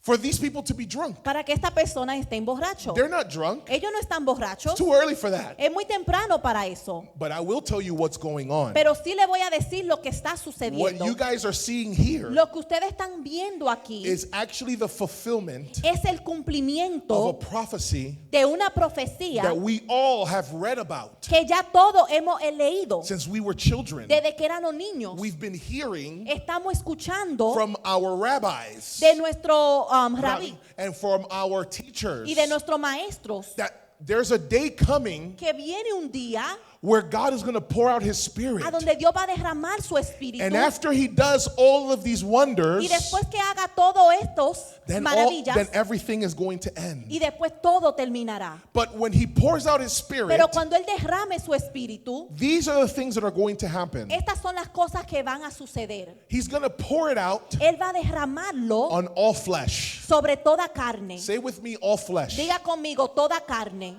For these people to be drunk. Para que esta persona esté borracho. They're not drunk. Ellos no están borrachos. It's too early for that. Es muy temprano para eso. But I will tell you what's going on. Pero sí le voy a decir lo que está What sucediendo. you guys are seeing here Lo que ustedes están viendo aquí is actually the fulfillment es el of a cumplimiento prophecy de una profecía that we all have read about que ya todos hemos leído since we were children. desde que éramos niños. We've been hearing Estamos escuchando from our rabbis de nuestro rabí and from our teachers y de nuestros maestros that there's a day coming que viene un día where God is going to pour out his spirit. a donde Dios va a derramar su espíritu. And after he does all of these wonders, Y después que haga todo estos then maravillas, everything is going to end. y después todo terminará. But when he pours out his spirit, Pero cuando Él derrame su espíritu, these are the things that are going to happen. estas son las cosas que van a suceder. He's going to pour it out Él va a derramarlo on all flesh. sobre toda carne. Say with me, all flesh. Diga conmigo, toda carne.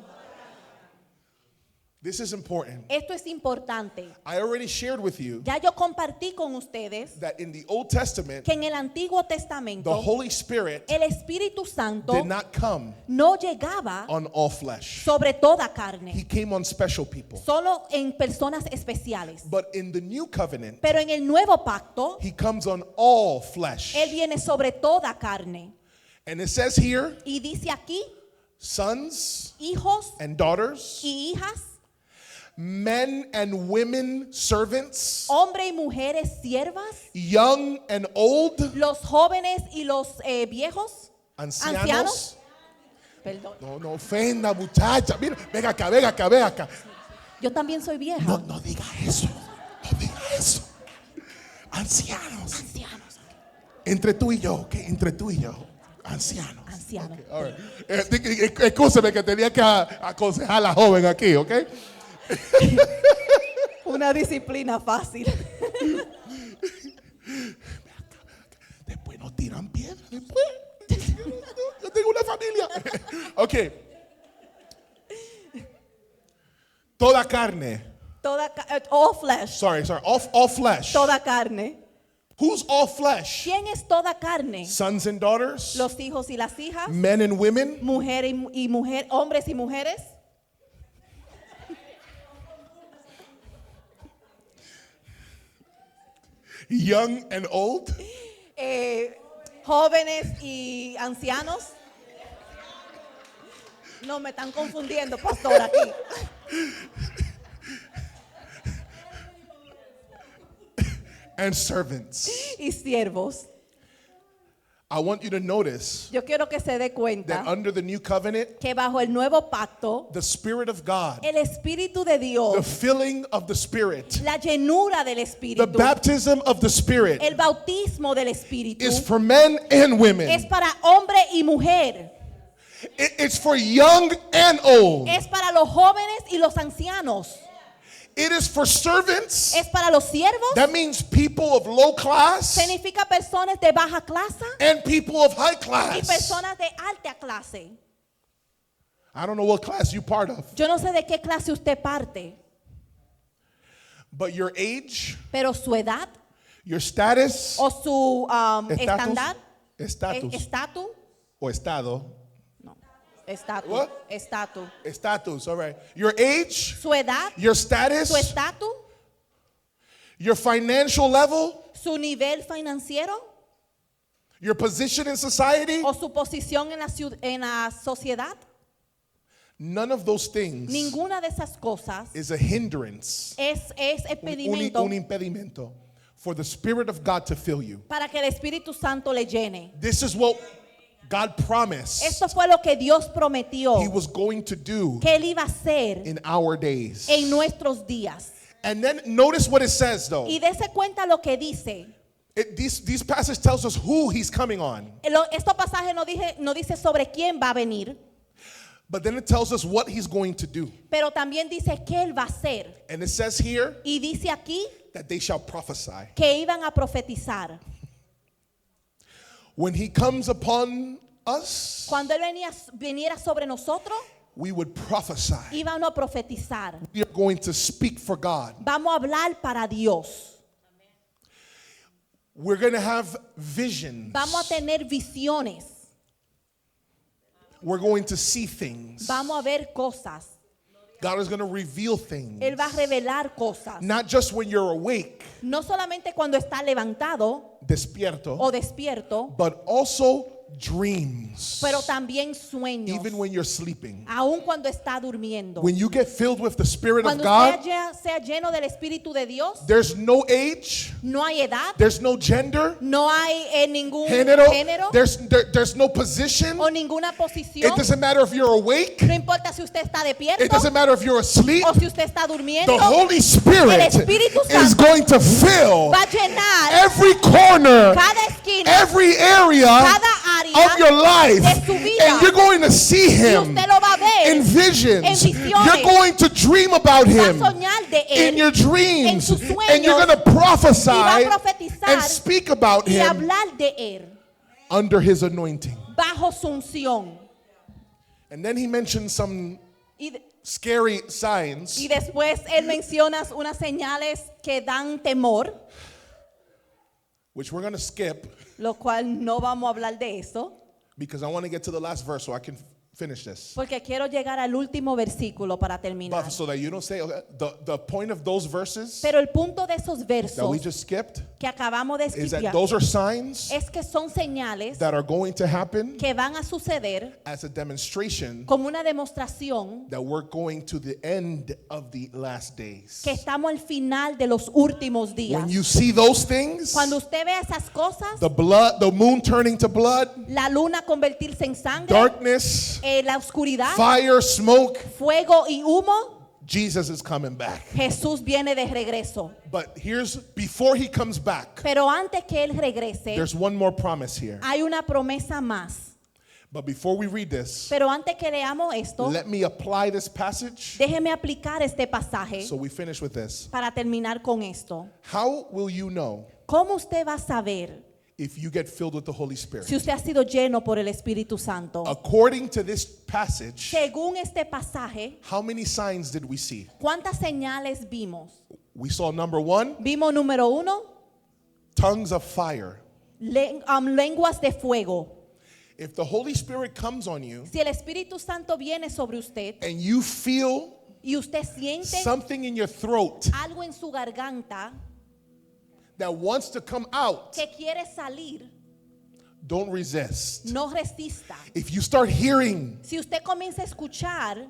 This is important. Esto es importante. I already shared with you Ya yo compartí con ustedes that in the Old Testament, que en el Antiguo the Testamento Holy Spirit el Espíritu Santo did not come no llegaba on all flesh. sobre toda He carne, came on special people. solo en personas especiales. But in the new covenant, Pero en el nuevo pacto, he comes on all flesh. Él viene sobre toda carne. And it says here, Y dice aquí, sons hijos and daughters, y hijas, men and women servants, hombres y mujeres siervas, young and old, los jóvenes y los viejos, ancianos. Perdón, No ofenda, muchacha. Mira, ven acá, ven acá, ven acá. yo también soy vieja. No diga eso. No diga eso. Ancianos. Ancianos, Entre tú y yo, ¿ok? Entre tú y yo. Ancianos. ancianos. Okay, all right. Excúseme que tenía que aconsejar a la joven aquí, ¿ok? Una disciplina fácil. Después nos tiran piedras. Después. Yo tengo una familia. Ok. Toda carne. All flesh. Sorry. All flesh. Toda carne. Who's all flesh? ¿Quién es toda carne? Sons and daughters, Los hijos y las hijas, men and women, hombres y mujeres, young and old, jóvenes y ancianos, No, me están confundiendo, pastor, aquí. And servants. Y siervos. I want you to notice Yo quiero que se dé that cuenta under the new covenant, que bajo el nuevo pacto, the Spirit of God, el Espíritu de the Dios, filling of the Spirit, la llenura del the Espíritu, baptism of the Spirit el bautismo del Espíritu, is for men and women. es para hombre y mujer. It's for young and old. Es para los jóvenes y los ancianos. It is for servants. Es para los siervos. That means people of low class Significa personas de baja clase and people of high y class. personas de alta clase. I don't know what class you're part of, Yo no sé de qué clase usted parte, but your age, pero su edad your status, o su estatus, estándar, estatus, estatus, o estado, no, estatus, What? estatus, estatus, all right. Your age, su edad, your status, su estatus, your financial level, su nivel financiero your position in society, o su posición en la sociedad. none of those things Ninguna de esas cosas is a hindrance, es un impedimento for the Spirit of God to fill you. para que el Espíritu Santo le llene. This is what God promised Esto fue lo que Dios prometió He was going to do que Él iba a hacer in our days. en nuestros días. And then notice what it says though. Y dése cuenta lo que dice. These passages tells us who He's coming on. Estos pasajes no dice sobre quién va a venir, But then it tells us what He's going to do. pero también dice qué Él va a hacer. And it says here Y dice aquí that they shall prophesy. que iban a profetizar. When He comes upon us, Cuando Él viniera sobre nosotros, we would prophesy. íbamos a profetizar. We are going to speak for God. Vamos a hablar para Dios. We're going to have visions. Vamos a tener visiones. We're going to see things. Vamos a ver cosas. God is going to reveal things. Él va a revelar cosas. Not just when you're awake, No solamente cuando está levantado despierto, o despierto, but also dreams. pero también sueños. Even when you're sleeping. Aun cuando está durmiendo. When you get filled with the Spirit of Cuando God, usted sea lleno del Espíritu de Dios, there's no age, no hay edad, there's no gender, no hay ningún género, género there's no position. o ninguna posición. It doesn't matter if you're awake, No importa si usted está despierto it doesn't matter if you're asleep. o si usad está durmiendo. The Holy Spirit El Espíritu is Santo going to fill va a llenar every corner, cada esquina, every area cada área of your life, de su vida. and you're going to see y Him usted lo va a ver in visions. en visiones. You're going to dream about Va a Him soñar de él in your dreams, en sus sueños, and you're going to prophesy y va a profetizar and speak about y Him hablar de él under His anointing. bajo su unción. And then He mentions some Y, scary signs. y después él menciona unas señales que dan temor, Which we're going to skip lo cual no vamos a hablar de eso, because I want to get to the last verse so I can finish this. porque quiero llegar al último versículo para terminar. But so that you don't say, okay, the point of those verses Pero el punto de esos that versos we just skipped que acabamos de is that escribir those are signs es que son señales that are going to happen que van a suceder as a demonstration como una demostración that we're going to the end of the last days. que estamos al final de los últimos días. When you see those things, Cuando usted ve esas cosas, the moon turning to blood, la luna convertirse en sangre, darkness, la oscuridad, fire, smoke, fuego y humo, Jesus is coming back. Jesús viene de regreso. But before He comes back, Pero antes que Él regrese, there's one more promise here. hay una promesa más. But before we read this, Pero antes que leamos esto, let me apply this passage déjeme aplicar este pasaje so we finish with this. para terminar con esto. How will you know ¿Cómo usted va a saber if you get filled with the Holy Spirit? si usted ha sido lleno por el Espíritu Santo? According to this passage, Según este pasaje, how many signs did we see? ¿cuántas señales vimos? We saw number 1, Vimos número 1, tongues of fire. lenguas de fuego. If the Holy Spirit comes on you Si el Espíritu Santo viene sobre usted and you feel y usted siente something in your throat algo en su garganta that wants to come out, que quiere salir, Don't resist. No resista. If you start hearing Si usted comienza a escuchar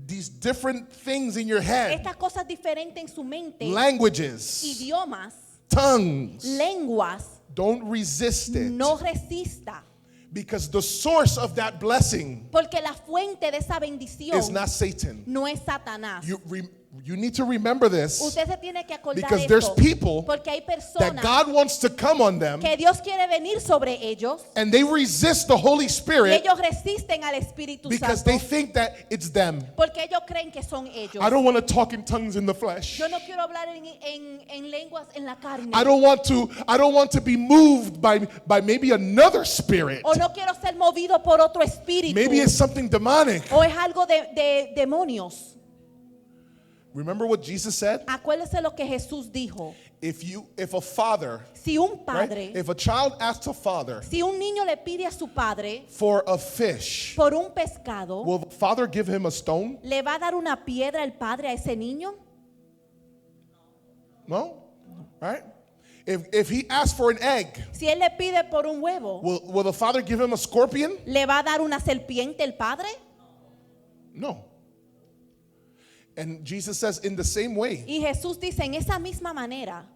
these different things in your head, estas cosas diferentes en su mente, languages, idiomas, tongues, lenguas, don't resist it. no resista. Because the source of that blessing Porque la fuente de esa is bendición not Satan. no es Satanás. You need to remember this, Usted se tiene que acordar because de there's esto, people porque hay that personas God wants to come on them que Dios quiere venir sobre ellos and they resist the Holy y Spirit ellos resisten al Espíritu because Santo they think that it's them. porque ellos creen que son ellos. I don't want to talk in tongues in the flesh. Yo no quiero hablar en lenguas en la carne. I don't want to be moved by maybe another spirit. O no quiero ser movido por otro espíritu. Maybe it's something demonic. O es algo de demonios. Remember what Jesus said? Acuérdese lo que Jesús dijo. If a father, Si un right? padre, If a child asks a father si un niño le pide a su padre for a fish, por un pescado, will the father give him a stone? ¿le va a dar una piedra el padre a ese niño? No? Right? If he asks for an egg, Si él le pide por un huevo, will the father give him a scorpion? ¿le va a dar una serpiente el padre? No. And Jesus says, in the same way, Y Jesús dice, en esa misma manera,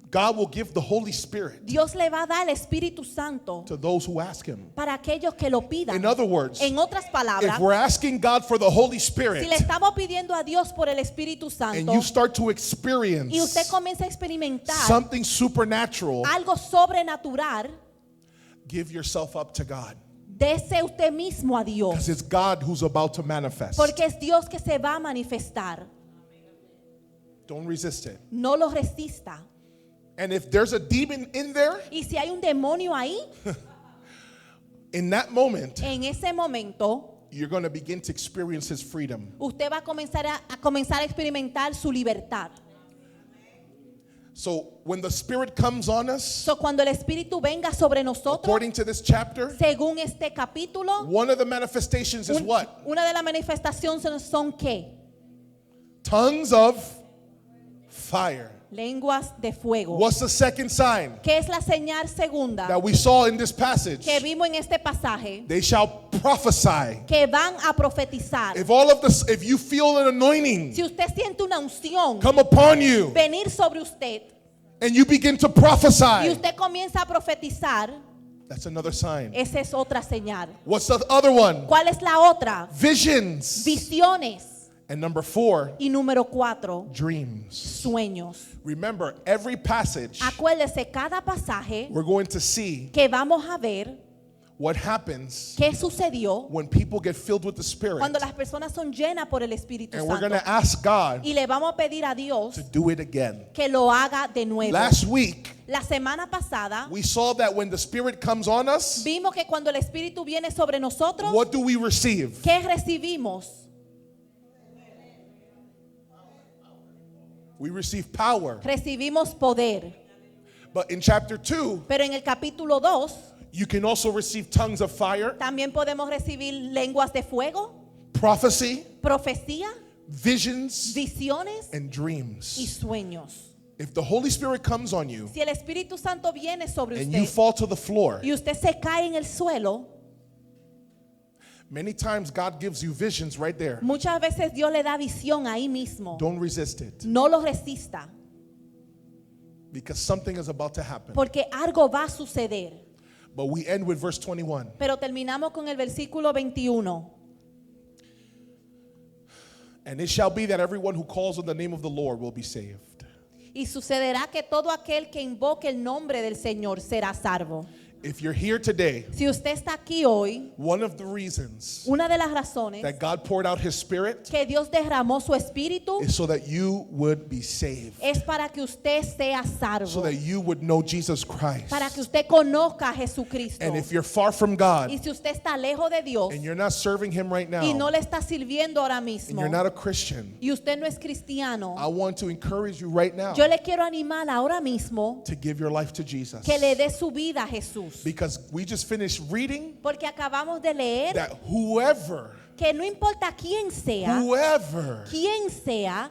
God will give the Holy Spirit Dios le va a dar el Espíritu Santo to those who ask him. para aquellos que lo pidan. In other words, En otras palabras, if we're asking God for the Holy si Spirit le estamos pidiendo a Dios por el Espíritu and Santo you start to y usted experience comienza a experimentar something supernatural, algo sobrenatural, give yourself up to God. dese usted mismo a Dios, Because it's God who's about to manifest. porque es Dios que se va a manifestar. Don't resist it. No lo resista. And if there's a demon in there, Y si hay un demonio ahí, in that moment, en ese momento, you're going to begin to experience his freedom. usted va a comenzar a experimentar su libertad. So when the Spirit comes on us, So, cuando el Espíritu venga sobre nosotros, according to this chapter, según este capítulo, one of the manifestations is what? una de las manifestaciones son ¿qué? Tongues of fire. Lenguas de fuego. What's the second sign ¿Qué es la señal segunda that we saw in this passage? que vimos en este pasaje? They shall prophesy. Que van a profetizar. If you feel an anointing Si usted siente una unción come upon you venir sobre usted and you begin to y prophesy, usted comienza a profetizar, that's another sign. esa es otra señal. What's the other one? ¿Cuál es la otra? Visions. Visiones. And number 4, Y número 4, dreams. sueños. Remember, every passage Acuérdese, cada pasaje we're going to see que vamos a ver what happens qué sucedió when people get filled with the Spirit. cuando las personas son llenas por el Espíritu And we're Santo. going to ask God Y le vamos a pedir a Dios to do it again. que lo haga de nuevo. Last week, La semana pasada we saw that when the Spirit comes on us, vimos que cuando el Espíritu viene sobre nosotros, what do we receive? ¿qué recibimos? We receive power. Recibimos poder. But in chapter 2, Pero en el capítulo 2 you can also receive tongues of fire, también podemos recibir lenguas de fuego, prophecy, profecía, visions, visiones and y dreams. sueños. If the Holy Spirit comes on you Si el Espíritu Santo viene sobre and you usted fall to the floor, y usted se cae en el suelo, many times God gives you visions right there. muchas veces Dios le da visión ahí mismo. Don't resist it, No lo resista, because something is about to happen. porque algo va a suceder. But we end with verse 21. Pero terminamos con el versículo 21. And it shall be that everyone who calls on the name of the Lord will be saved. Y sucederá que todo aquel que invoque el nombre del Señor será salvo. If you're here today, Si usted está aquí hoy, one of the reasons una de las razones that God poured out his Spirit que Dios derramó su espíritu is so that you would be saved, es para que usted sea so salvo, that you would know Jesus Christ. para que usted conozca a Jesucristo. And if you're far from God Y si usted está lejos de Dios and you're not serving him right y no now, le está sirviendo ahora and mismo you're not a Christian, y usted no es cristiano, I want to encourage you right now yo le quiero animar ahora mismo to give your life to Jesus. que le dé su vida a Jesús. Because we just finished reading Porque acabamos de leer that whoever que no importa quién sea,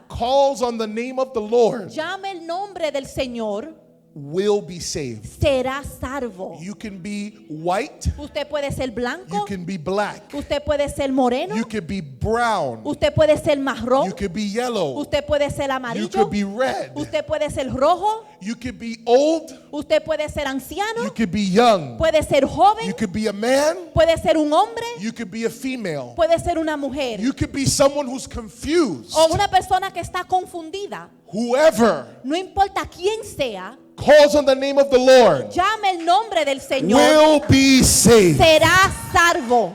calls on the name of the Lord llame el nombre del Señor, will be saved. será salvo. You can be white, Usted puede ser you blanco, can be black, usted puede ser moreno, you could be brown, usted puede ser marrón, you could be yellow, usted puede ser you amarillo, could be red, usted puede ser rojo, you could be old, usted puede ser you anciano, could be young, puede ser you joven, could be a man, puede ser un hombre, you could be a female, puede ser una mujer you could be someone who's confused. o una persona que está confundida. Whoever No importa quién sea, calls on the name of the Lord llame el nombre del Señor, will be saved. será salvo.